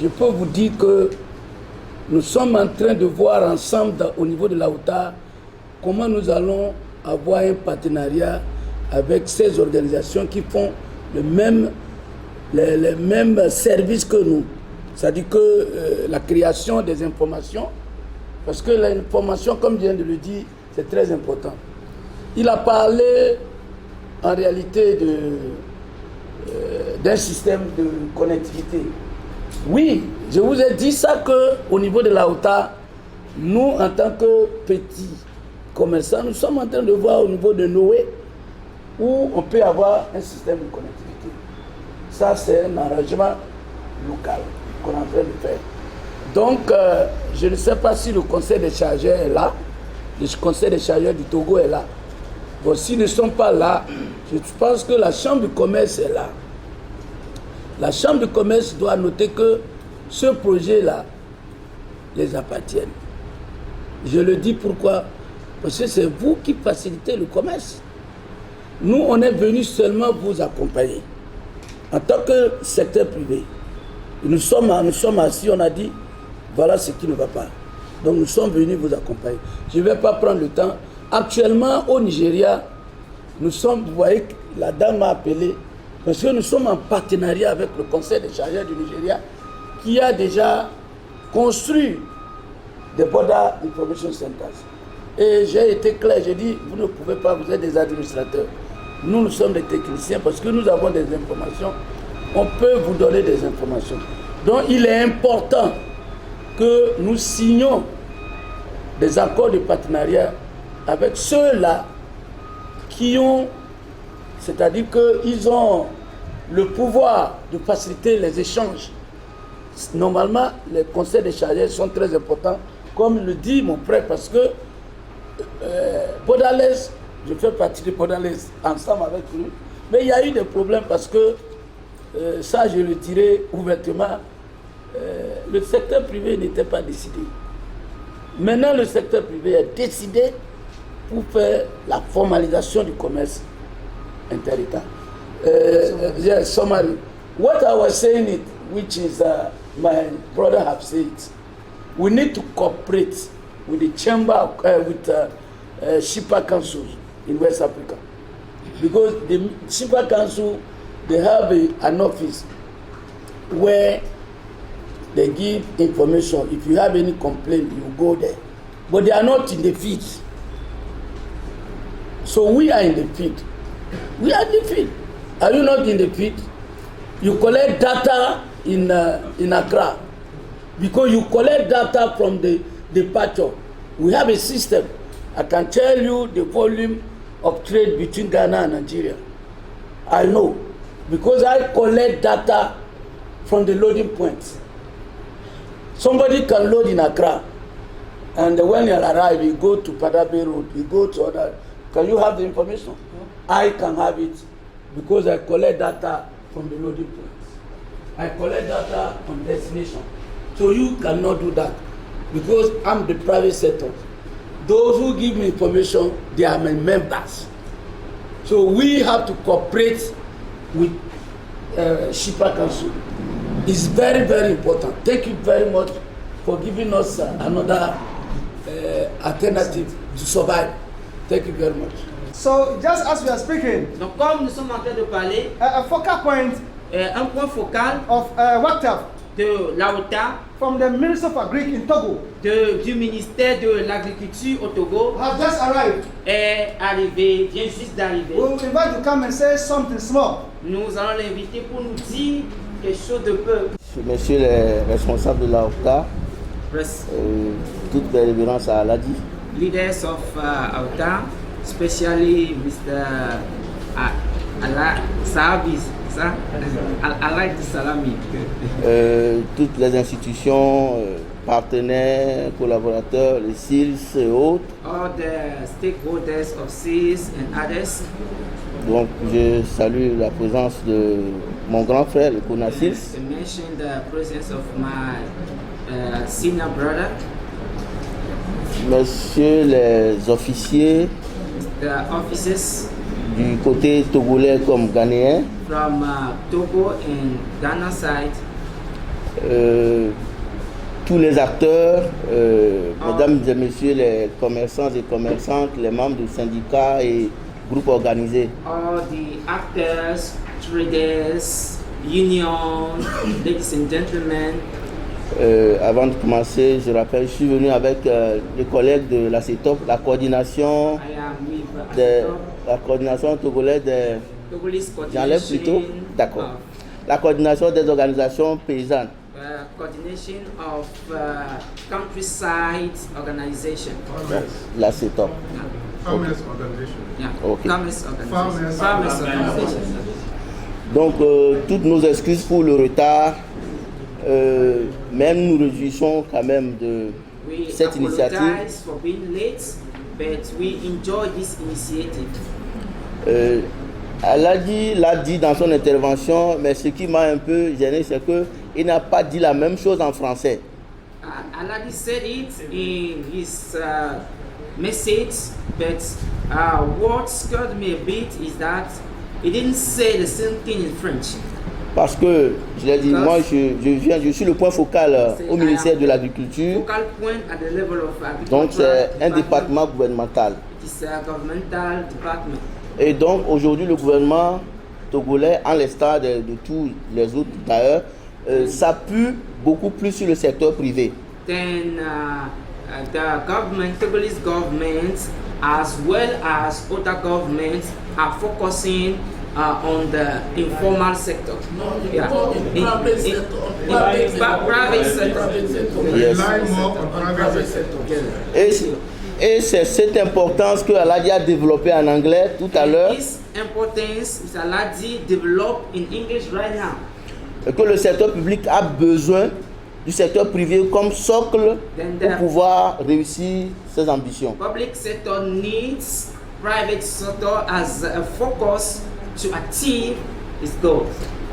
je peux vous dire que nous sommes en train de voir ensemble au niveau de la OTA comment nous allons avoir un partenariat avec ces organisations qui font les mêmes services que nous. C'est-à-dire que la création des informations, parce que l'information, comme je viens de le dire, c'est très important. Il a parlé en réalité d'un système de connectivité. Oui, je vous ai dit ça qu'au niveau de la OTA, nous, en tant que petits commerçants, nous sommes en train de voir au niveau de Noé où on peut avoir un système de connectivité. Ça, c'est un arrangement local qu'on est en train de faire. Donc, je ne sais pas si le conseil des chargeurs est là. Le conseil des chargeurs du Togo est là. Bon, s'ils ne sont pas là, je pense que la chambre de commerce est là. La chambre de commerce doit noter que ce projet-là les appartient. Je le dis pourquoi? Parce que c'est vous qui facilitez le commerce. Nous, on est venus seulement vous accompagner. En tant que secteur privé, nous sommes assis, on a dit, voilà ce qui ne va pas. Donc nous sommes venus vous accompagner. Je ne vais pas prendre le temps. Actuellement, au Nigeria, nous sommes, vous voyez, la dame m'a appelé, parce que nous sommes en partenariat avec le conseil des chargeurs du Nigeria, qui a déjà construit des Border Information Centers. Et j'ai été clair, j'ai dit, vous ne pouvez pas, vous êtes des administrateurs. Nous, nous sommes des techniciens, parce que nous avons des informations. On peut vous donner des informations. Donc, il est important que nous signions des accords de partenariat avec ceux-là qui ont, c'est-à-dire qu'ils ont le pouvoir de faciliter les échanges. Normalement, les conseils des chargeurs sont très importants, comme le dit mon frère, parce que Borderless, je fais partie de Borderless ensemble avec lui, mais il y a eu des problèmes parce que, ça je le dirais ouvertement, le secteur privé n'était pas décidé. Maintenant, le secteur privé est décidé pour faire la formalisation du commerce inter-État. Yes, summary. What I was saying it, which is my brother have said, we need to cooperate with the chamber, with Shipper Council in West Africa, because the Shipper Council, they have an office where they give information. If you have any complaint, you go there. But they are not in the field. So we are in the field. We are in the field. Are you not in the field? You collect data in Accra. Because you collect data from the departure. We have a system. I can tell you the volume of trade between Ghana and Nigeria. I know. because I collect data from the loading point. Somebody can load in Accra, and when you arrive, you go to Padabe Road, you go to other. Can you have the information? I can have it because I collect data from the loading points. I collect data from destination. So you cannot do that because I'm the private sector. Those who give me information, they are my members. So we have to cooperate with Shipper Council. It's very, very important. Thank you very much for giving us another alternative to survive. Thank you very much. So, just as we are speaking, Donc, comme nous sommes en train de parler, a focal point un point focal of WACTAF de l'AOTA, from the Minister of Agriculture in Togo, du ministère de l'Agriculture au Togo, has just arrived. Est arrivé, vient juste d'arriver. We will invite to come and say something small. Nous allons l'inviter pour nous dire quelque chose de peu. Messieurs les responsables de l'AOTA, toute révérence à Aladi. Leaders of AOTA, especially Mr. Sahabis, Alad Salami. Toutes les institutions, partenaires, collaborateurs, les SILS et autres. All the stakeholders of SILS and others. Donc je salue la présence de mon grand frère, le CONASILS. I mentioned the presence of my senior brother. Messieurs les officiers, the officers du côté togolais comme ghanéen, from Togo and Ghana side, tous les acteurs, mesdames et messieurs les commerçants et commerçantes, les membres du syndicat et groupes organisés. All the actors, traders, unions, ladies and gentlemen. Avant de commencer, je rappelle, je suis venu avec les collègues de la CETOP, la coordination togolaise des... J'enlève plutôt. D'accord. La coordination des organisations paysannes. Coordination of countryside organization. La CETOP. Farmers organization. Yeah. Okay. Farmers organization. Donc, toutes nos excuses pour le retard. Même nous réjouissons quand même de cette initiative. For being late, but we enjoy this initiative. Aladi l'a dit dans son intervention, mais ce qui m'a un peu gêné, c'est qu'il n'a pas dit la même chose en français. Aladi said it in his message, but what scared me a bit is that he didn't say the same thing in French. Parce que, je l'ai dit, moi je suis le point focal au ministère de l'Agriculture. Donc c'est un département gouvernemental. Et donc aujourd'hui le gouvernement togolais, en l'instar de tous les autres d'ailleurs, s'appuie beaucoup plus sur le secteur privé. Then the government, Togolese government, as well as other governments, are focusing on the informal sector. Yeah. Private sector. Yes. Et c'est cette importance que Aladi a développée en anglais tout à l'heure. This importance is Aladi developed in English right now. Et que le secteur public a besoin du secteur privé comme socle pour pouvoir réussir ses ambitions. Public sector needs private sector as a focus to achieve its goals.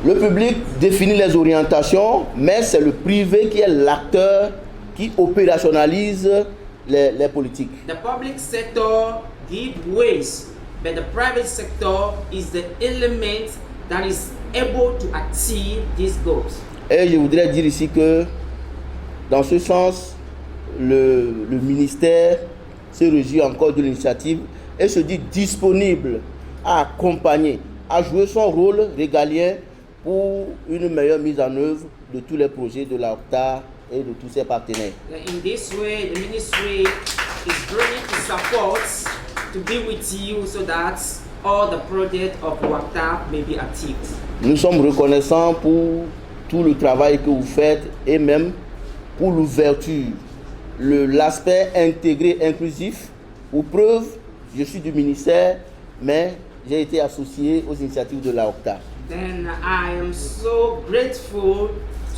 Le public définit les orientations, mais c'est le privé qui est l'acteur qui opérationnalise les politiques. The public sector gives ways, but the private sector is the element that is able to achieve these goals. Et je voudrais dire ici que, dans ce sens, le ministère se réjouit encore de l'initiative et se dit disponible à accompagner, à jouer son rôle régalien pour une meilleure mise en œuvre de tous les projets de l'AOTA et de tous ses partenaires. In this way, the ministry is bringing its support to be with you so that all the projects of WACTAF may be achieved. Nous sommes reconnaissants pour tout le travail que vous faites et même pour l'ouverture, l'aspect intégré, inclusif. Pour preuve, je suis du ministère, mais j'ai été associé aux initiatives de l'AOCTA. Then I am so grateful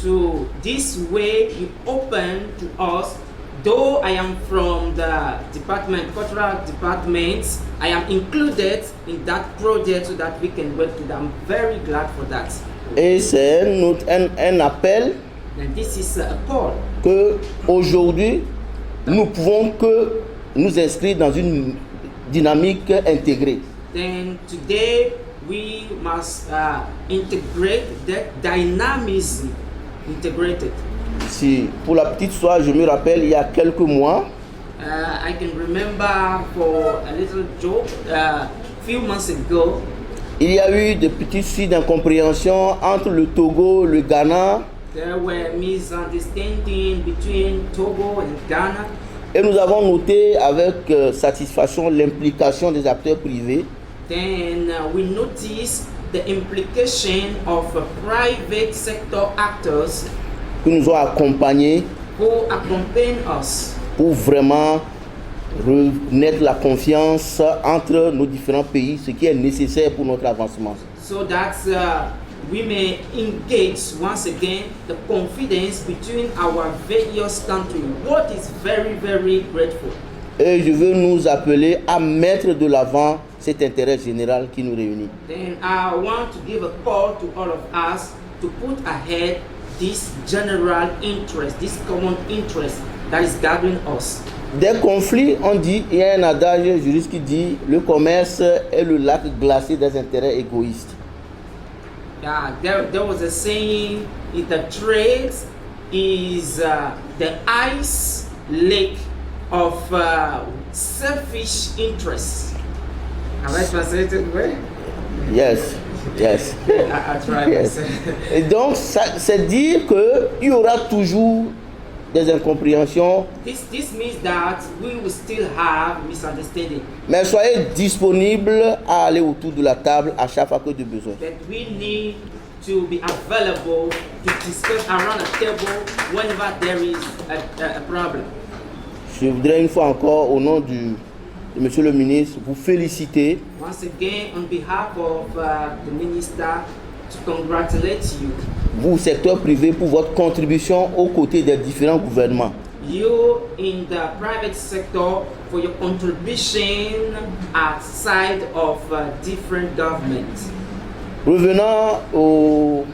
to this way you open to us. Though I am from the cultural department, I am included in that project so that we can work together. I'm very glad for that. Et c'est un appel And this is a call. Que aujourd'hui nous pouvons que nous inscrire dans une dynamique intégrée. Then today we must integrate that dynamism integrated. Si pour la petite histoire, je me rappelle il y a quelques mois. I can remember for a little joke, few months ago. Il y a eu des petits soucis d'incompréhension entre le Togo, le Ghana. There were misunderstandings between Togo and Ghana. Et nous avons noté avec satisfaction l'implication des acteurs privés. Then we noticed the implication of private sector actors qui nous ont accompagnés who accompany us pour vraiment renaître la confiance entre nos différents pays, ce qui est nécessaire pour notre avancement. So that we may engage once again the confidence between our various countries. What is very, very grateful. Et je veux nous appeler à mettre de l'avant cet intérêt général qui nous réunit. Then I want to give a call to all of us to put ahead this general interest, this common interest that is gathering us. Des conflits, on dit, il y a un adage juriste qui dit le commerce est le lac glacé des intérêts égoïstes. There was a saying, the trade is the ice lake of selfish interests. Have I translated well? Yes, yes. I tried. Yes. Et donc, c'est dire qu'il y aura toujours des incompréhensions. This means that we will still have misunderstanding. Mais soyez disponibles à aller autour de la table à chaque fois que de besoin. That we need to be available to discuss around the table whenever there is a problem. Je voudrais une fois encore, au nom de Monsieur le ministre, vous féliciter. Once again, on behalf of the minister, to congratulate you. Vous, secteur privé, pour votre contribution aux côtés des différents gouvernements. You in the private sector for your contribution outside of different governments. Revenant au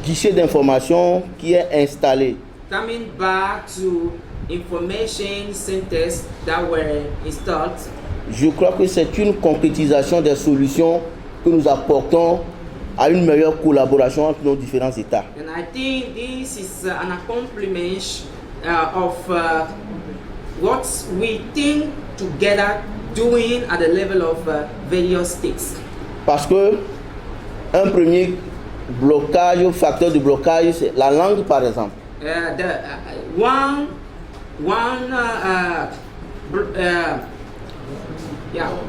guichet d'information qui est installé. Coming back to information centers that were installed. Je crois que c'est une concrétisation des solutions que nous apportons à une meilleure collaboration entre nos différents États. And I think this is an accomplishment of what we think together doing at the level of various states. Parce que un premier blocage, facteur de blocage, c'est la langue par exemple.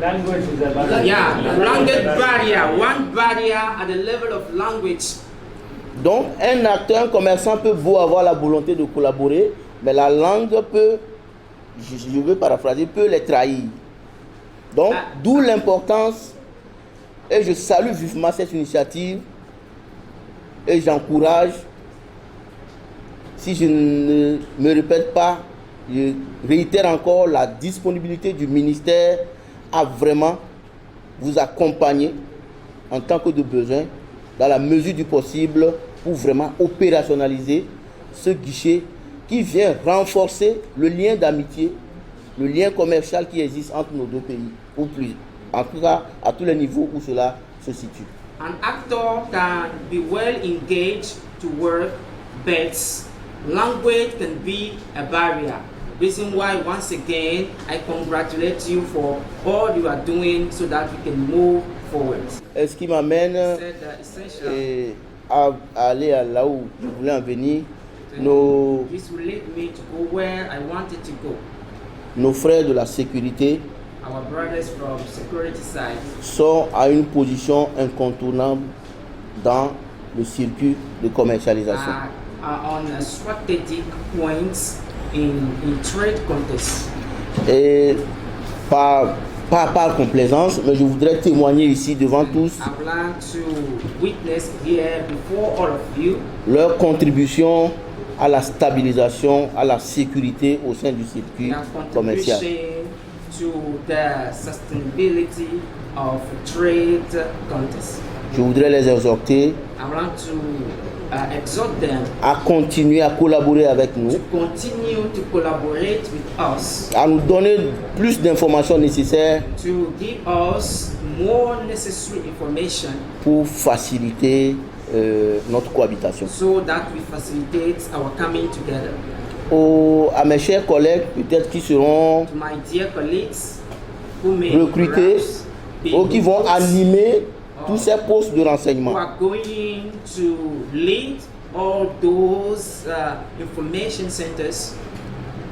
Language is a barrier. Language barrier. One barrier at the level of language. Donc, un acteur, un commerçant peut beau avoir la volonté de collaborer, mais la langue peut, je veux paraphraser, peut les trahir. Donc, d'où l'importance, et je salue vivement cette initiative, et j'encourage, si je ne me répète pas, je réitère encore la disponibilité du ministère à vraiment vous accompagner en tant que de besoin, dans la mesure du possible, pour vraiment opérationnaliser ce guichet qui vient renforcer le lien d'amitié, le lien commercial qui existe entre nos deux pays, ou plus, en tout cas à tous les niveaux où cela se situe. An actor can be well engaged to work, but language can be a barrier. Reason why, once again, I congratulate you for all you are doing so that we can move forward. Ce qui m'amène à aller là où je voulais en venir. This will lead me to go where I wanted to go. Nos frères de la sécurité Our brothers from security side sont à une position incontournable dans le circuit de commercialisation. Are on strategic points in trade contests. Et par pas par complaisance, mais je voudrais témoigner ici devant tous I want to witness here before all of you leur contribution à la stabilisation, à la sécurité au sein du circuit their commercial. contribution to the sustainability of trade contest. Je voudrais les exhorter I want to exhort them à continuer à collaborer avec nous, to continue to collaborate with us, à nous donner plus d'informations nécessaires to give us more necessary information pour faciliter notre cohabitation. so that we facilitate our coming together. À mes chers collègues, peut-être qui seront To my dear colleagues who may recrutés perhaps be ou qui vont recruits, animer tous ces postes de who renseignement. are going to lead all those information centers.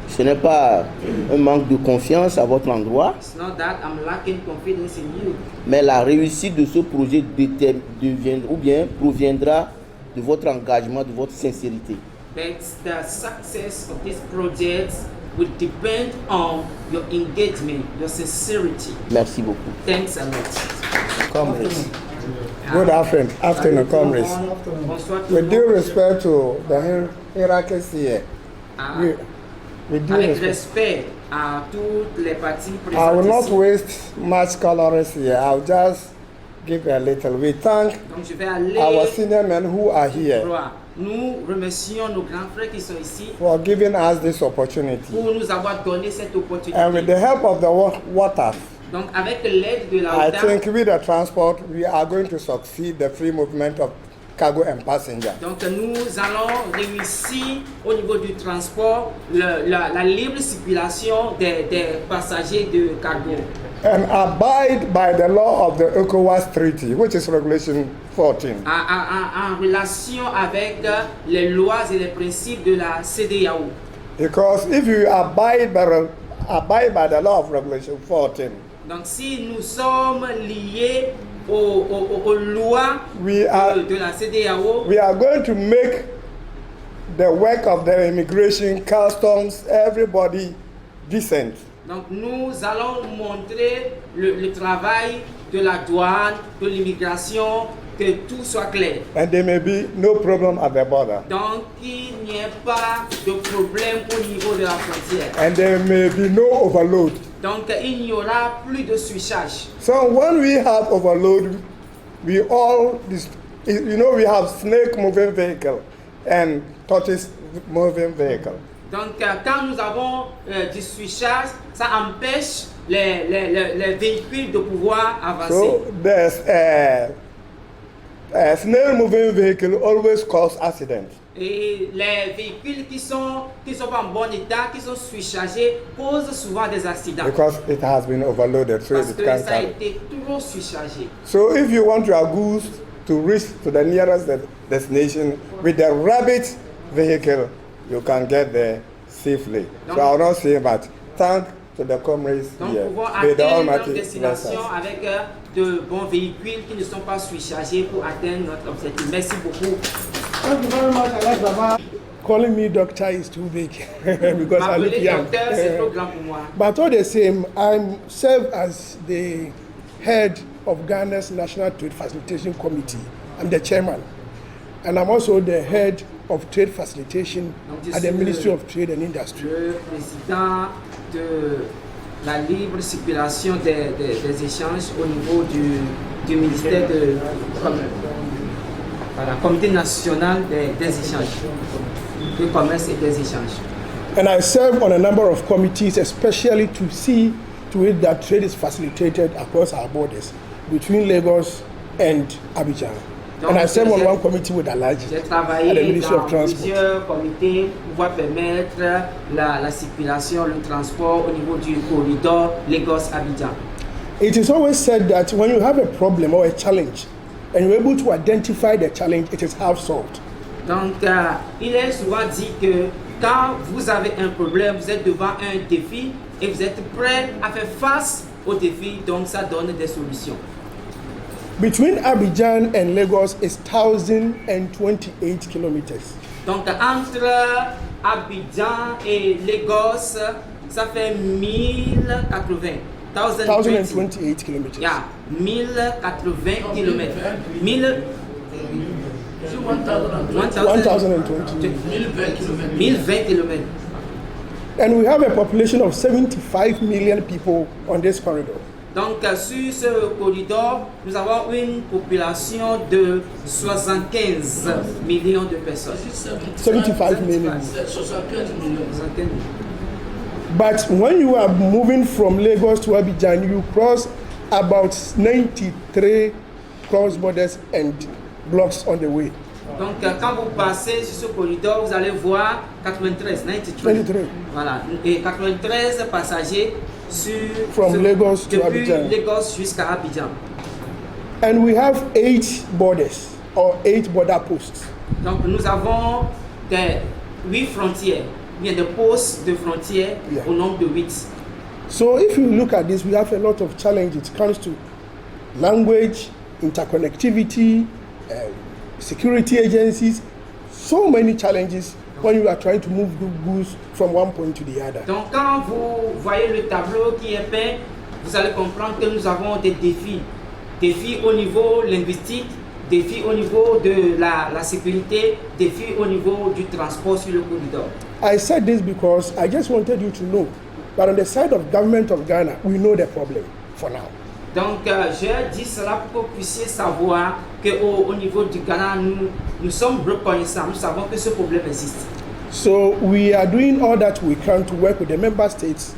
Ce n'est pas un manque de confiance à votre endroit, It's not that I'm lacking confidence in you, mais la réussite de ce projet proviendra de votre engagement, de votre sincérité. but the success of this project will depend on your engagement, your sincerity. Merci beaucoup. Thanks a lot. Comrades. Good afternoon, comrades. Bonsoir tout le With due monde. respect to the hierarchies here, Ah, with due Avec respect, respect à toutes les parties I will présentes not ici. waste much colors here. I'll just give a little. We thank Donc je vais aller our senior men who are here droit. Nous remercions nos grands frères qui sont ici for giving us this opportunity. pour nous avoir donné cette opportunité. And with the help of the waters, Donc avec l'aide de la I OTAN, think with the transport, we are going to succeed the free movement of cargo and passenger. donc nous allons réussir au niveau du transport la libre circulation des passagers de cargo. And abide by the law of the ECOWAS Treaty, which is Regulation 14. En relation avec les lois et les principes de la CEDEAO. Because if you abide by the law of Regulation 14, Donc si nous sommes liés aux lois de la CEDEAO, we are going to make the work of the immigration, customs, everybody decent. donc nous allons montrer le travail de la douane, de l'immigration, que tout soit clair. And there may be no problem at the border. Donc qu'il n'y ait pas de problème au niveau de la frontière. And there may be no overload. Donc il n'y aura plus de switchage. So when we have overload, we have snake moving vehicle and tortoise moving vehicle. Donc quand nous avons du switchage, ça empêche les véhicules de pouvoir avancer. So there's a snail moving vehicle always cause accident. Et les véhicules qui sont pas en bon état, qui sont surchargés, causent souvent des accidents. Because it has been overloaded, so Parce it que can't ça a carry. été trop surchargé. So if you want your goods to reach to the nearest destination with the rabbit vehicle, you can get there safely. So I will not say much. Thank to the comrades Donc here. nous pouvons May the atteindre notre Almighty bless destination us. avec de bons véhicules qui ne sont pas surchargés pour atteindre notre objectif. Merci beaucoup. Thank you very much, Alex Baba. Calling me doctor is too big because I look M'appeler young. docteur, c'est trop grand pour moi. But all the same, I serve as the head of Ghana's National Trade Facilitation Committee. I'm the chairman. And I'm also the head of trade facilitation at the Ministry of Trade and Industry. Le président de la libre circulation des échanges au niveau du ministère de la Comité national des échanges, du commerce et des échanges. And I serve on a number of committees, especially to see to it that trade is facilitated across our borders between Lagos and Abidjan. Donc, and I serve on one committee with Alaji J'ai at the travaillé Ministry dans of Transport. plusieurs comités pour pouvoir permettre la circulation, le transport au niveau du corridor Lagos-Abidjan. It is always said that when you have a problem or a challenge and you're able to identify the challenge, it is half solved. Donc, il est souvent dit que quand vous avez un problème, vous êtes devant un défi et vous êtes prêt à faire face au défi, donc ça donne des solutions. Between Abidjan and Lagos is 1,028 kilometers. Donc, entre Abidjan et Lagos, ça fait 1080. 1028 kilometers. Yeah, 1080 kilomètres. 1020 kilomètres. And we have a population of 75 million people on this corridor. Donc sur ce corridor, nous avons une population de 75 millions de personnes. 75 million. But when you are moving from Lagos to Abidjan, you cross about 93 cross borders and blocks on the way. Donc quand vous passez sur ce corridor, vous allez voir 93. Voilà, et 93 passagers from Lagos to Abidjan. Lagos jusqu'à Abidjan. And we have 8 borders or 8 border posts. Donc nous avons 8 frontières, bien des postes de frontières au nombre de 8. So if you look at this, we have a lot of challenges. It comes to language, interconnectivity, security agencies, so many challenges when you are trying to move the goods from one point to the other. Donc quand vous voyez le tableau qui est peint, vous allez comprendre que nous avons des défis. Défis au niveau linguistique, défis au niveau de la sécurité, défis au niveau du transport sur le corridor. I said this because I just wanted you to know that on the side of government of Ghana, we know the problem for now. Donc, je dis cela pour que vous puissiez savoir qu'au niveau du Ghana, nous sommes reconnaissants, nous savons que ce problème existe. So, we are doing all that we can to work with the member states.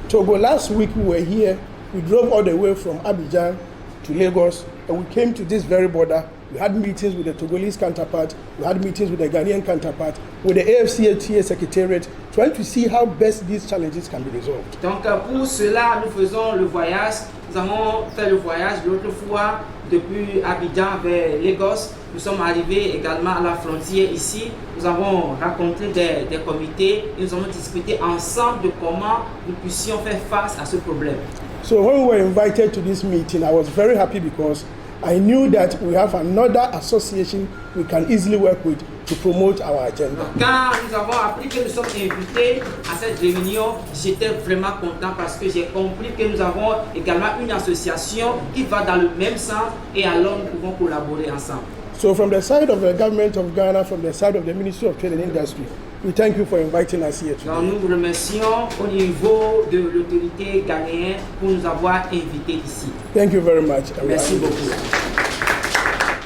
Togo, last week we were here, we drove all the way from Abidjan to Lagos, and we came to this very border. We had meetings with the Togolese counterpart, we had meetings with the Ghanaian counterpart, with the AFCFTA Secretariat, trying to see how best these challenges can be resolved. Donc, pour cela, nous faisons le voyage. Nous avons fait le voyage l'autre fois depuis Abidjan vers Lagos. Nous sommes arrivés également à la frontière ici. Nous avons rencontré des comités et nous avons discuté ensemble de comment nous puissions faire face à ce problème. So when we were invited to this meeting, I was very happy because I knew that we have another association we can easily work with to promote our agenda. Quand nous avons appris que nous sommes invités à cette réunion, j'étais vraiment content parce que j'ai compris que nous avons également une association qui va dans le même sens et alors nous pouvons collaborer ensemble. So from the side of the government of Ghana, from the side of the Ministry of Trade and Industry, we thank you for inviting us here today. Donc nous vous remercions au niveau de l'autorité ghanéenne pour nous avoir invités ici. Thank you very much. Merci beaucoup.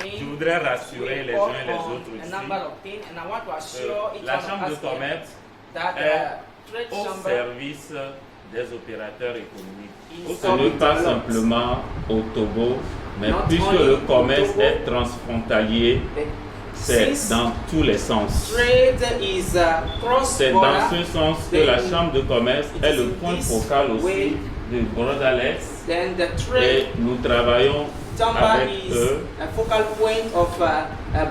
Je voudrais rassurer les uns et les autres ici que la Chambre de commerce est au service des opérateurs économiques. Ce n'est pas simplement au Togo, mais puisque le commerce est transfrontalier, c'est dans tous les sens. C'est dans ce sens que la Chambre de commerce est le point focal aussi de Borderless et nous travaillons avec eux. A focal point of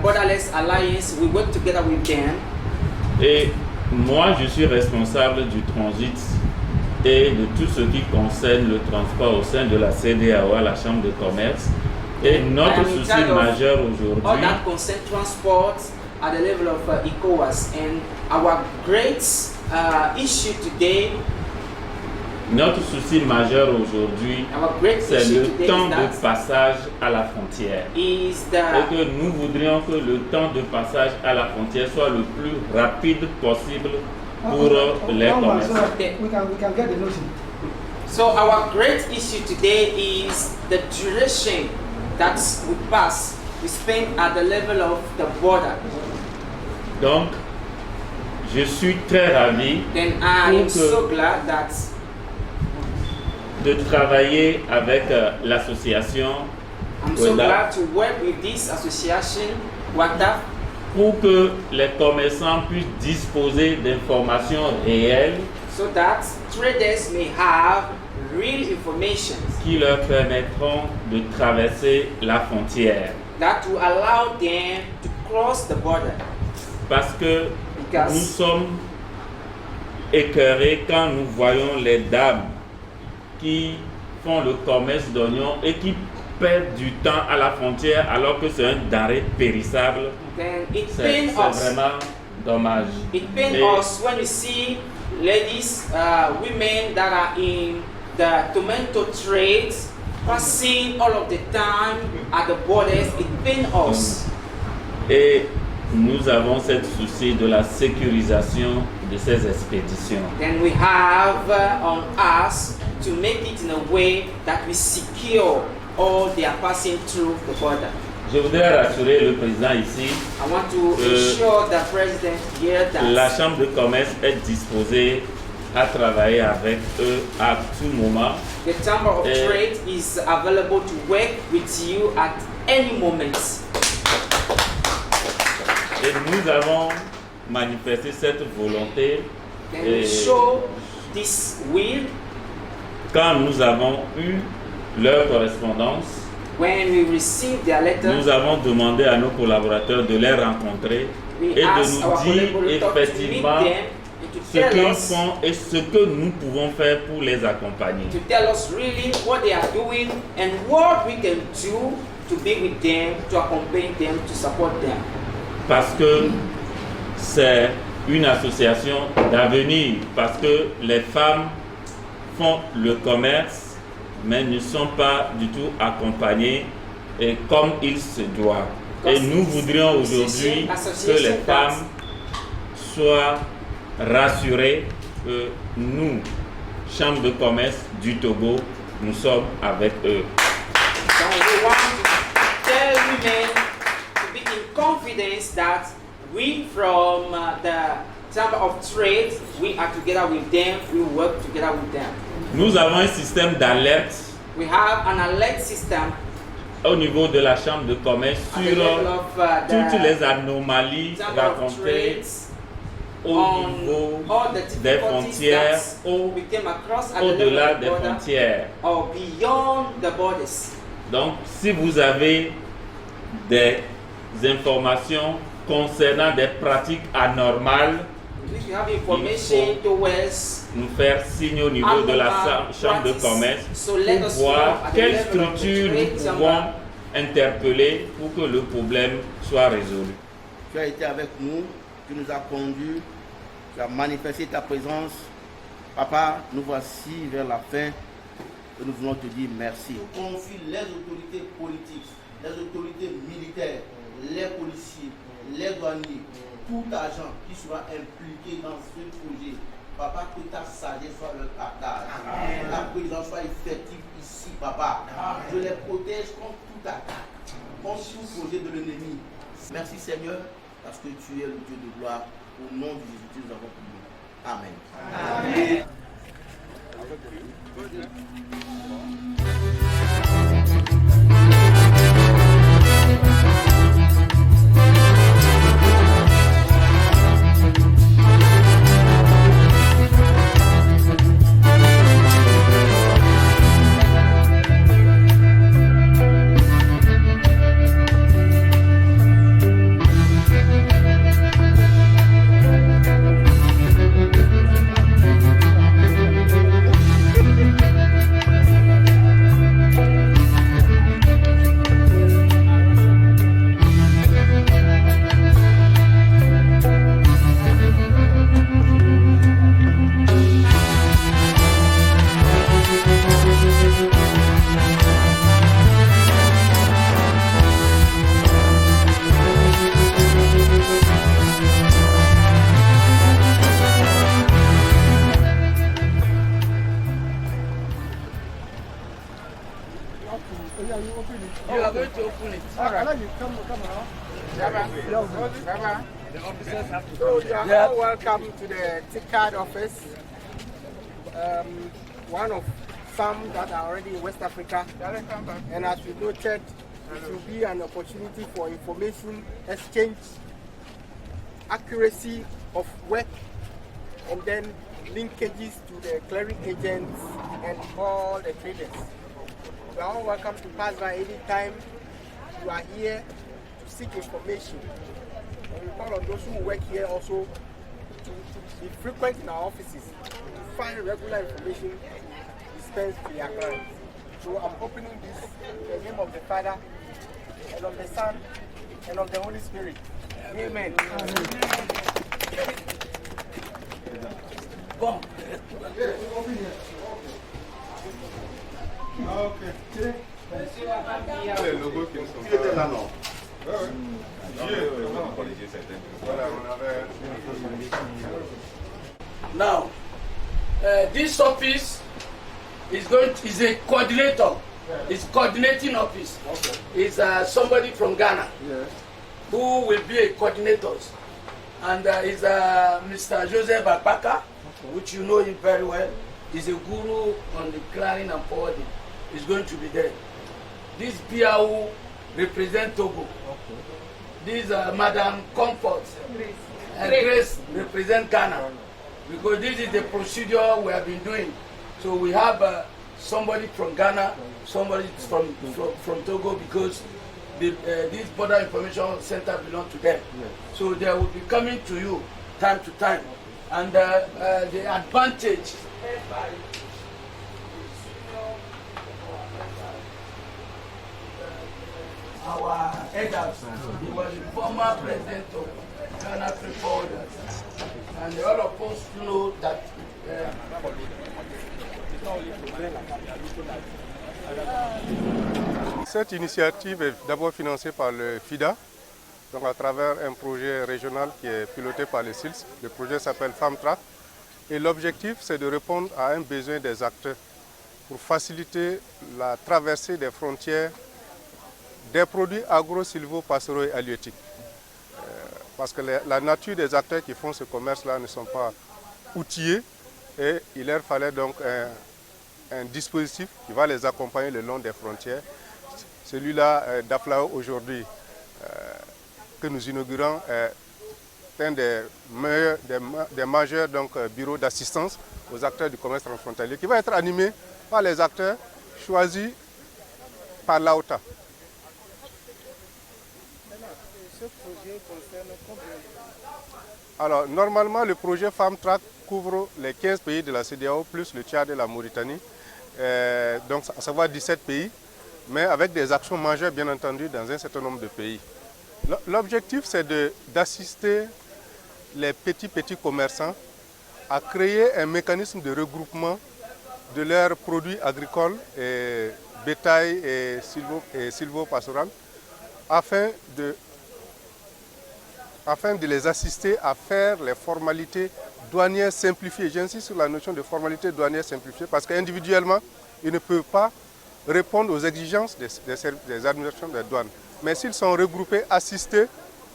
Borderless Alliance. We work together with them. Et moi, je suis responsable du transit et de tout ce qui concerne le transport au sein de la CEDEAO, la Chambre de commerce. Et notre souci majeur aujourd'hui, all that concern transport at the level of ECOWAS, and our great issue today. Notre souci majeur aujourd'hui, c'est le temps de passage à la frontière. Et que nous voudrions que le temps de passage à la frontière soit le plus rapide possible pour les commerçants. So our great issue today is the duration that we spend at the level of the border. Donc, je suis très ravi de travailler avec l'association glad to work with this association, WADA, pour que les commerçants puissent disposer d'informations réelles so that traders may have real information qui leur permettront de traverser la frontière. That will allow them to cross the border. Parce que nous sommes écœurés quand nous voyons les dames qui font le commerce d'oignons et qui perdent du temps à la frontière alors que c'est un denrée périssable. C'est vraiment dommage. It pains us when we see ladies, women that are in the tomato trade passing all of the time at the borders, it pains us. Et nous avons cette souci de la sécurisation de ces expéditions. Then we have on us to make it in a way that we secure all they are passing through the border. Je voudrais rassurer le président ici I want to assure the president here that la Chambre de commerce est disposée à travailler avec eux à tout moment. the Chamber of Trade is available to work with you at any moment. Et nous avons manifesté cette volonté Then we show this will quand nous avons eu leur correspondance. when we receive their letter. Nous avons demandé à nos collaborateurs de les rencontrer We et de ask our nous dire collaborators to effectivement meet them and to ce tell qu'ils us font et ce que nous pouvons faire pour les accompagner. to tell us really what they are doing and what we can do to be with them, to accompany them, to support them. Parce que c'est une association d'avenir, parce que les femmes font le commerce, mais ne sont pas du tout accompagnées et comme il se doit. Et nous voudrions aujourd'hui que les femmes soient rassurées que nous, Chambre de commerce du Togo, nous sommes avec eux. So we want to tell women to be in confidence that we from the Chamber of Trade, we are together with them, we work together with them. Nous avons un système d'alerte We have an alert system au niveau de la Chambre de commerce at the sur level of toutes les the anomalies Chamber of rencontrées Trades au on niveau all the des difficulties frontières, that we came across at the level au-delà of the des border frontières. or beyond the borders. Donc, si vous avez des informations concernant des pratiques anormales, If you have information towards nous faire signe au niveau de la Chambre de commerce so let pour us know voir at the quelles level of the structures trade nous chamber. pouvons interpeller pour que le problème soit résolu. Tu as été avec nous, tu nous as conduits, tu as manifesté ta présence. Papa, nous voici vers la fin et nous voulons te dire merci. Je confie les autorités politiques, les autorités militaires, les policiers, les douaniers, tout agent qui sera impliqué dans ce projet. Papa, que ta sagesse soit leur partage. La présence soit effective ici, papa. Je les protège contre toute attaque, contre tout projet de l'ennemi. Merci Seigneur, parce que tu es le Dieu de gloire. Au nom de Jésus, nous avons prié. Amen. Amen. You are going to open it. All right. Come around. The officers have to come. You are all welcome to the TICAD office. One of some that are already in West Africa. And as we noted, it will be an opportunity for information exchange, accuracy of work, and then linkages to the clearing agents and all the traders. You are all welcome to pass by any time you are here to seek information. And we call on those who work here also to be frequent in our offices, to find regular information dispensed to their clients. So I'm opening this in the name of the Father, and of the Son, and of the Holy Spirit. Amen. Bon. Les logos qui ne sont Tu étais là, non? Now, this office is a coordinator. It's coordinating office. Okay. It's somebody from Ghana Yes. who will be a coordinator. And is Mr. Joseph Akpaka, which you know him very well. He's a guru on the clearing and forwarding. He's going to be there. This PAO represent Togo. Okay. This Madam Comfort Grace represent Ghana. Because this is the procedure we have been doing. So we have somebody from Ghana, somebody from Togo, because this border information center belongs to them. Yes. So they will be coming to you time to time. And the advantage our elders, he was the former president of Ghana Free Forwarders. And all of us know that Cette initiative est d'abord financée par le FIDA, donc à travers un projet régional qui est piloté par les SILS. Le projet s'appelle FarmTrack. Et l'objectif, c'est de répondre à un besoin des acteurs pour faciliter la traversée des frontières des produits agro-silvo-pastoraux et halieutiques. Parce que la nature des acteurs qui font ce commerce-là ne sont pas outillés et il leur fallait donc un dispositif qui va les accompagner le long des frontières. Celui-là d'Aflao aujourd'hui que nous inaugurons est un des majeurs donc, bureaux d'assistance aux acteurs du commerce transfrontalier qui va être animé par les acteurs choisis par l'AOTA. Ce projet concerne combien? Alors, normalement, le projet FarmTrack couvre les 15 pays de la CEDEAO, plus le Tchad et la Mauritanie, donc à savoir 17 pays, mais avec des actions majeures, bien entendu, dans un certain nombre de pays. L'objectif, c'est d'assister les petits commerçants à créer un mécanisme de regroupement de leurs produits agricoles, et bétail et silvo-pastoral, afin de les assister à faire les formalités douanières simplifiées. J'insiste sur la notion de formalité douanière simplifiée parce qu'individuellement, ils ne peuvent pas répondre aux exigences des administrations de douane. Mais s'ils sont regroupés, assistés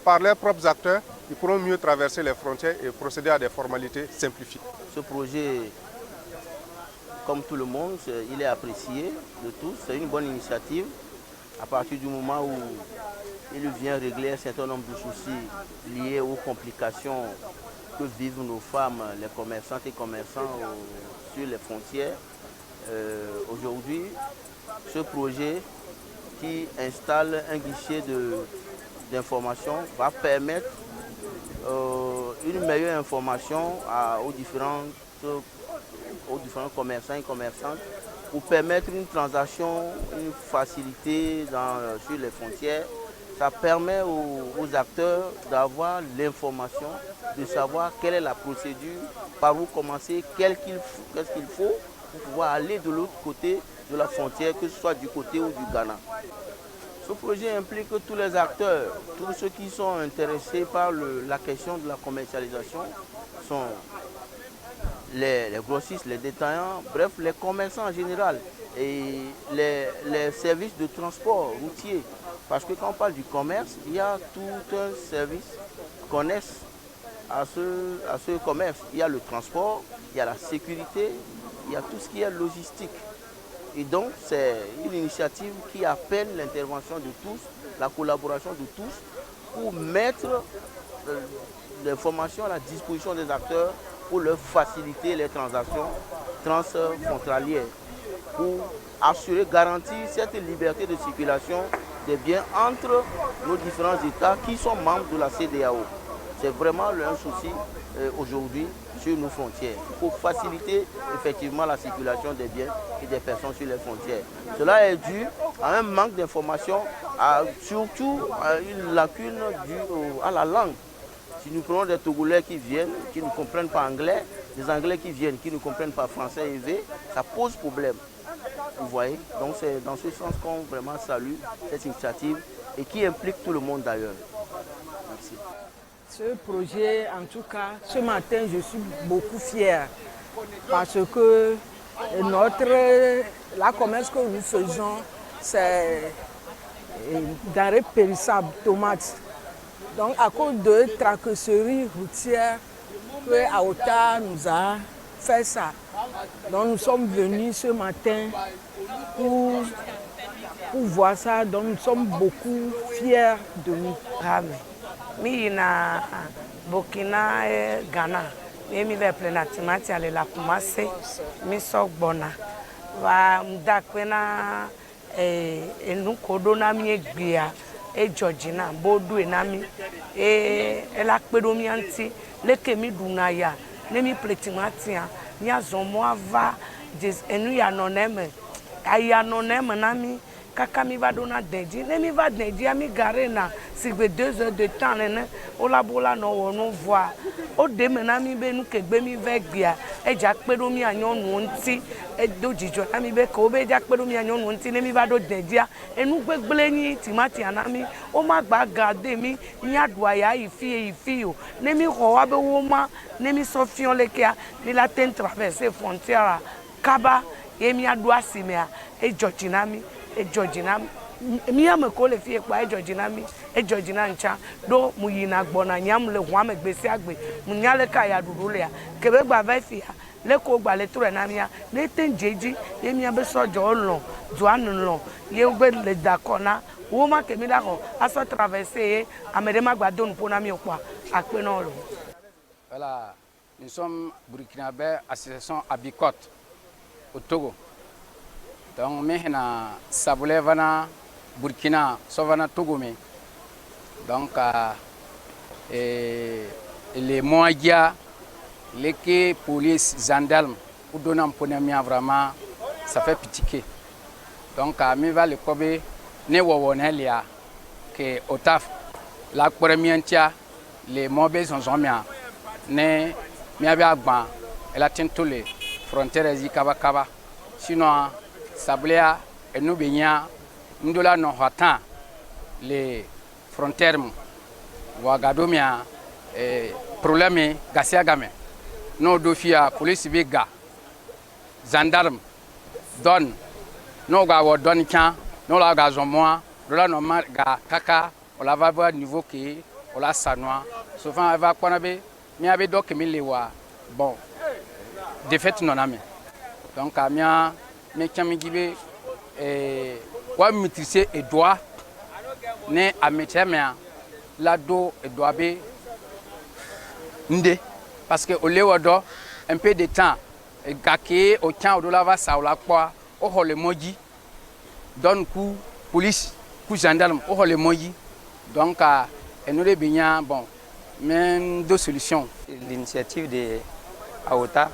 par leurs propres acteurs, ils pourront mieux traverser les frontières et procéder à des formalités simplifiées. Ce projet, comme tout le monde, il est apprécié de tous. C'est une bonne initiative à partir du moment où il vient régler un certain nombre de soucis liés aux complications que vivent nos femmes, les commerçantes et commerçants sur les frontières. Aujourd'hui, ce projet qui installe un guichet d'information va permettre une meilleure information aux différents commerçants et commerçantes pour permettre une transaction, une facilité sur les frontières. Ça permet aux acteurs d'avoir l'information, de savoir quelle est la procédure, par où commencer, qu'est-ce qu'il faut pour pouvoir aller de l'autre côté de la frontière, que ce soit du côté ou du Ghana. Ce projet implique que tous les acteurs, tous ceux qui sont intéressés par la question de la commercialisation, sont les grossistes, les détaillants, bref, les commerçants en général et les services de transport routier. Parce que quand on parle du commerce, il y a tout un service connexe à ce commerce. Il y a le transport, il y a la sécurité, il y a tout ce qui est logistique. Et donc, c'est une initiative qui appelle l'intervention de tous, la collaboration de tous, pour mettre l'information à la disposition des acteurs pour leur faciliter les transactions transfrontalières, pour assurer, garantir cette liberté de circulation des biens entre nos différents États qui sont membres de la CEDEAO. C'est vraiment un souci aujourd'hui sur nos frontières. Il faut faciliter effectivement la circulation des biens et des personnes sur les frontières. Cela est dû à un manque d'information, surtout à une lacune due à la langue. Si nous prenons des Togolais qui viennent, qui ne comprennent pas anglais, des Anglais qui viennent, qui ne comprennent pas français aisé, ça pose problème. Vous voyez? Donc c'est dans ce sens qu'on vraiment salue cette initiative et qui implique tout le monde d'ailleurs. Merci. Ce projet, en tout cas, ce matin, je suis beaucoup fière parce que la commerce que nous faisons, c'est denrées périssables, tomates. Donc à cause de tracasseries routières, AOTA nous a fait ça. Donc nous sommes venus ce matin pour voir ça. Donc nous sommes beaucoup fiers de nous. Mina Burkina et Ghana. Mimi ve plena timati ale la kumase mi sok bona va mdakwena enu kodona mi egbia e Georgina bodu enami ela pedo mi anti leke mi dunaya ne mi pletimati a mi azomo ava enu ya noneme aya noneme nami kaka mi va dona dendi ne mi va dendi mi garena sigbe 2 heures de temps ne ola bola no wonu voir o de mena mi be nu kegbe mi ve gbia e ja pedo mi anyonu nti e do jijo na mi be ko be ja pedo mi anyonu nti ne mi va do dendi enu gbegbele ni timati anami o ma gba gade mi ni aduaya ifi o ne mi ho wa be wo ma ne mi so fion lekia ni la ten traverser frontière kaba e mi adua simea e Georgina mi e Georgina mi am ko le fie pa e Georgina mi e Georgina ncha do mu yina gbona nyam le hwa me gbesi agbe mu nyale ka ya duru le ya kebe gba va fia le ko gba le ture na mi ya ne tenjeji ye mi abe sojo lo duanu lo ye gbe le dakona wo ma ke mi da ko aso traverser amede ma gba don po na mi opa ape na lo. Voilà, nous sommes burkinabé association Abicot au Togo. Donc maintenant sabule vana Burkina sovana Togo me donc les moyens les police gendarme ou donnant ponemia vraiment ça fait pitié donc mi va le kobe ne wowonelia que otaf la première tia les mauvais sont jamais ne mi avait agba elle a tenu tous les frontières zi kaba sinon Sablea et nous baignons, nous là nous attend les frontières Ouagadoumia problème Gassia Game. Nous dofia police biga gendarme donne nous gawo donne quand nous la gazon moi nous là nous marga kaka on la va voir niveau qui on la sanoa souvent elle va konabe mi avait donc milewa bon défaite non ami donc amia mais quand me dit quoi maîtriser et doit ne à mettre la do et doit be ndé parce que au lewodo un peu de temps et gake au temps au la va ça la quoi au le moji donne coup police coup gendarme au le moji donc et nous les biens bon même deux solutions. L'initiative de AOTA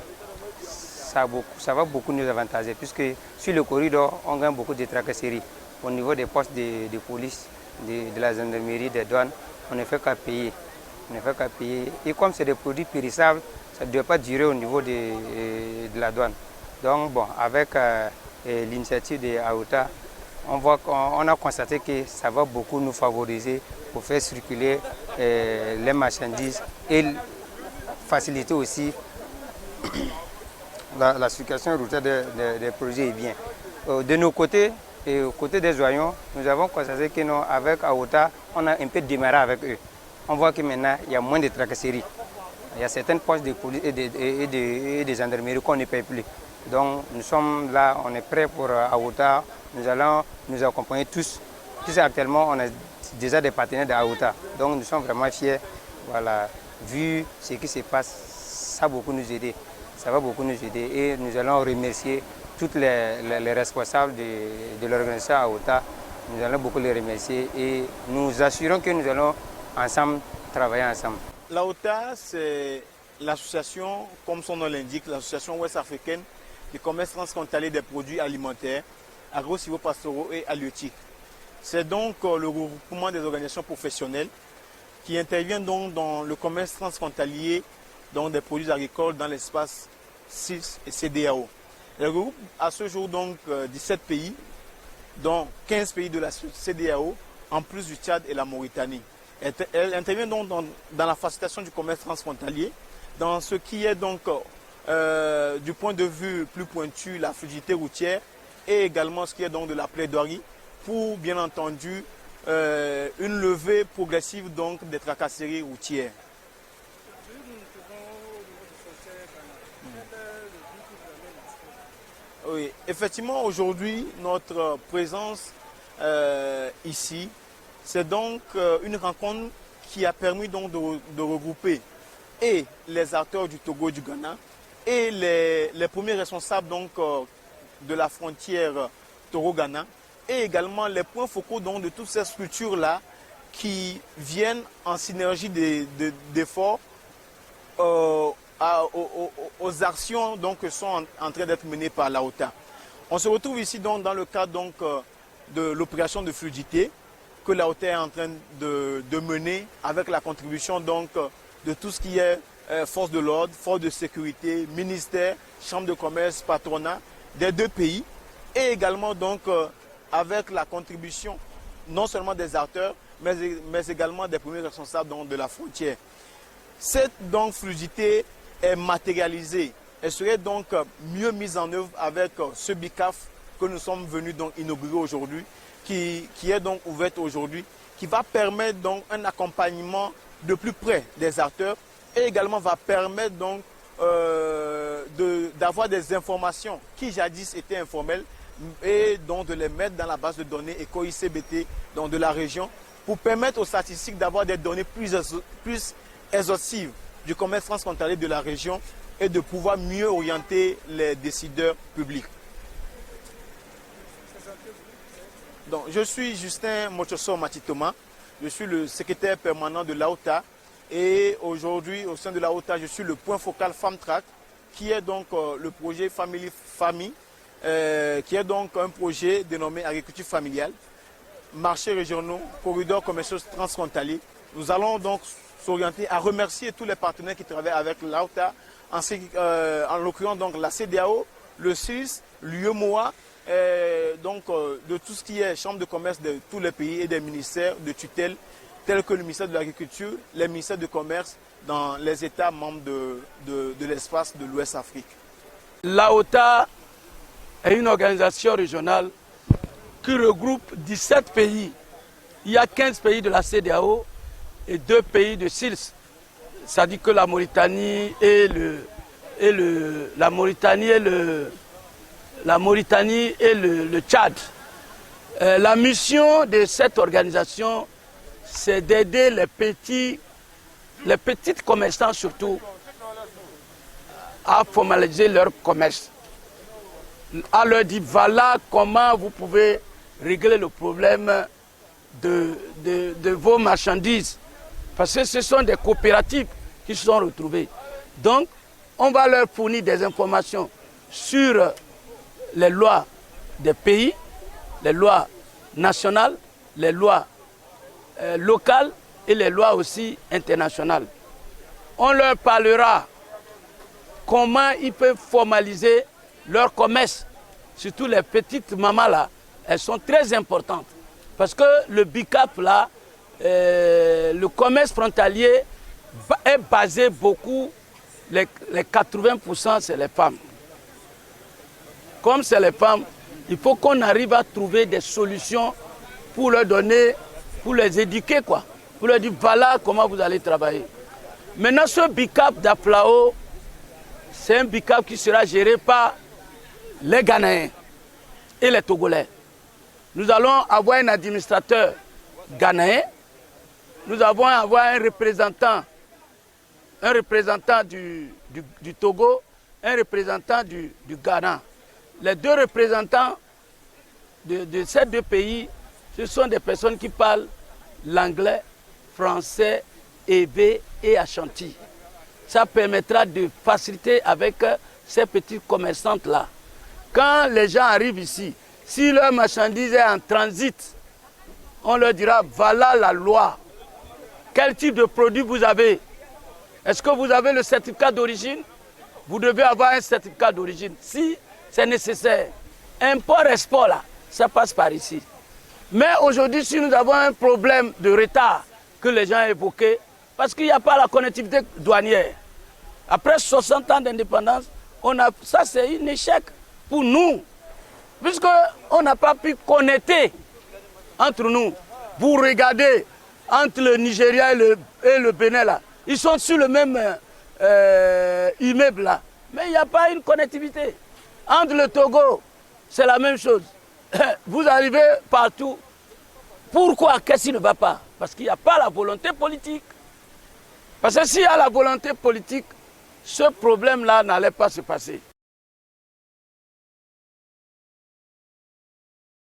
ça va beaucoup nous avantager puisque sur le corridor, on gagne beaucoup de tracasseries. Au niveau des postes de police, de la gendarmerie, des douanes, on ne fait qu'à payer. Et comme c'est des produits périssables, ça ne doit pas durer au niveau de la douane. Donc bon, avec l'initiative de AOTA, on a constaté que ça va beaucoup nous favoriser pour faire circuler les marchandises et faciliter aussi la circulation routière des projets est bien. De nos côtés, et aux côtés des joyaux, nous avons constaté que nous, avec AOTA, on a un peu démarré avec eux. On voit que maintenant, il y a moins de tracasseries. Il y a certaines postes de police et de gendarmerie qu'on ne paye plus. Donc nous sommes là, on est prêts pour AOTA. Nous allons nous accompagner tous. Puisque actuellement, on a déjà des partenaires de AOTA. Donc nous sommes vraiment fiers. Voilà, vu ce qui se passe, ça va beaucoup nous aider. Ça va beaucoup nous aider et nous allons remercier tous les responsables de l'organisation AOTA. Nous allons beaucoup les remercier et nous assurons que nous allons ensemble travailler ensemble. L'AOTA, c'est l'association, comme son nom l'indique, l'association ouest-africaine du commerce transfrontalier des produits alimentaires, agro-silvopastoraux et halieutiques. C'est donc le regroupement des organisations professionnelles qui interviennent donc dans le commerce transfrontalier donc des produits agricoles dans l'espace CILS et CEDEAO. Elle regroupe à ce jour donc 17 pays, dont 15 pays de la CEDEAO, en plus du Tchad et la Mauritanie. Elle intervient donc dans la facilitation du commerce transfrontalier, dans ce qui est donc du point de vue plus pointu, la fluidité routière, et également ce qui est donc de la plaidoirie pour, bien entendu, une levée progressive donc des tracasseries routières. Oui, effectivement, aujourd'hui, notre présence ici, c'est donc une rencontre qui a permis donc de regrouper et les acteurs du Togo et du Ghana et les premiers responsables donc, de la frontière Togo-Ghana et également les points focaux donc, de toutes ces structures-là qui viennent en synergie d'efforts aux actions donc, qui sont en train d'être menées par la OTA. On se retrouve ici donc, dans le cadre donc, de l'opération de fluidité que la OTA est en train de mener avec la contribution donc, de tout ce qui est force de l'ordre, force de sécurité, ministère, chambre de commerce, patronat des deux pays et également donc, avec la contribution non seulement des acteurs mais également des premiers responsables donc, de la frontière. Cette donc, fluidité est matérialisée. Elle serait donc mieux mise en œuvre avec ce BICAF que nous sommes venus donc inaugurer aujourd'hui, qui est donc ouverte aujourd'hui, qui va permettre donc un accompagnement de plus près des acteurs et également va permettre donc d'avoir des informations qui jadis étaient informelles et donc de les mettre dans la base de données ECO-ICBT donc de la région pour permettre aux statistiques d'avoir des données plus exhaustives du commerce transfrontalier de la région et de pouvoir mieux orienter les décideurs publics. Donc, je suis Justin Mochoso Matitoma, je suis le secrétaire permanent de l'AOTA et aujourd'hui au sein de l'AOTA je suis le point focal FamTrack qui est donc le projet Family Famille qui est donc un projet dénommé agriculture familiale, marchés régionaux, corridors commerciaux transfrontaliers. Nous allons donc s'orienter à remercier tous les partenaires qui travaillent avec l'AOTA, en l'occurrence donc la CEDEAO, le CILS, l'UEMOA, donc de tout ce qui est chambre de commerce de tous les pays et des ministères de tutelle tels que le ministère de l'Agriculture, les ministères de commerce dans les États membres de l'espace de l'Ouest Afrique. L'AOTA est une organisation régionale qui regroupe 17 pays. Il y a 15 pays de la CEDEAO et 2 pays de CILS. C'est-à-dire que la Mauritanie et le Tchad. La mission de cette organisation, c'est d'aider les petits commerçants surtout à formaliser leur commerce. À leur dire, voilà comment vous pouvez régler le problème de vos marchandises. Parce que ce sont des coopératives qui se sont retrouvées. Donc, on va leur fournir des informations sur les lois des pays, les lois nationales, les lois locales et les lois aussi internationales. On leur parlera comment ils peuvent formaliser leur commerce. Surtout les petites mamans là, elles sont très importantes. Parce que le BICAP là, le commerce frontalier est basé beaucoup, les 80% c'est les femmes. Comme c'est les femmes, il faut qu'on arrive à trouver des solutions pour leur donner, pour les éduquer quoi. Pour leur dire voilà comment vous allez travailler. Maintenant ce BICAP d'Aflao, c'est un BICAP qui sera géré par les Ghanéens et les Togolais. Nous allons avoir un administrateur ghanéen, nous allons avoir un représentant du Togo, un représentant du Ghana. Les 2 représentants de ces 2 pays, ce sont des personnes qui parlent l'anglais, français, hébé et ashanti. Ça permettra de faciliter avec ces petites commerçantes-là. Quand les gens arrivent ici, si leur marchandise est en transit, on leur dira, voilà la loi. Quel type de produit vous avez? Est-ce que vous avez le certificat d'origine? Vous devez avoir un certificat d'origine. Si c'est nécessaire, import-export là, ça passe par ici. Mais aujourd'hui, si nous avons un problème de retard que les gens ont évoqué, parce qu'il n'y a pas la connectivité douanière. Après 60 ans d'indépendance, ça c'est un échec pour nous, puisqu'on n'a pas pu connecter entre nous. Vous regardez entre le Nigeria et le Bénin là, ils sont sur le même immeuble là, mais il n'y a pas une connectivité. Entre le Togo, c'est la même chose. Vous arrivez partout. Pourquoi? Qu'est-ce qui ne va pas? Parce qu'il n'y a pas la volonté politique. Parce que s'il y a la volonté politique, ce problème-là n'allait pas se passer.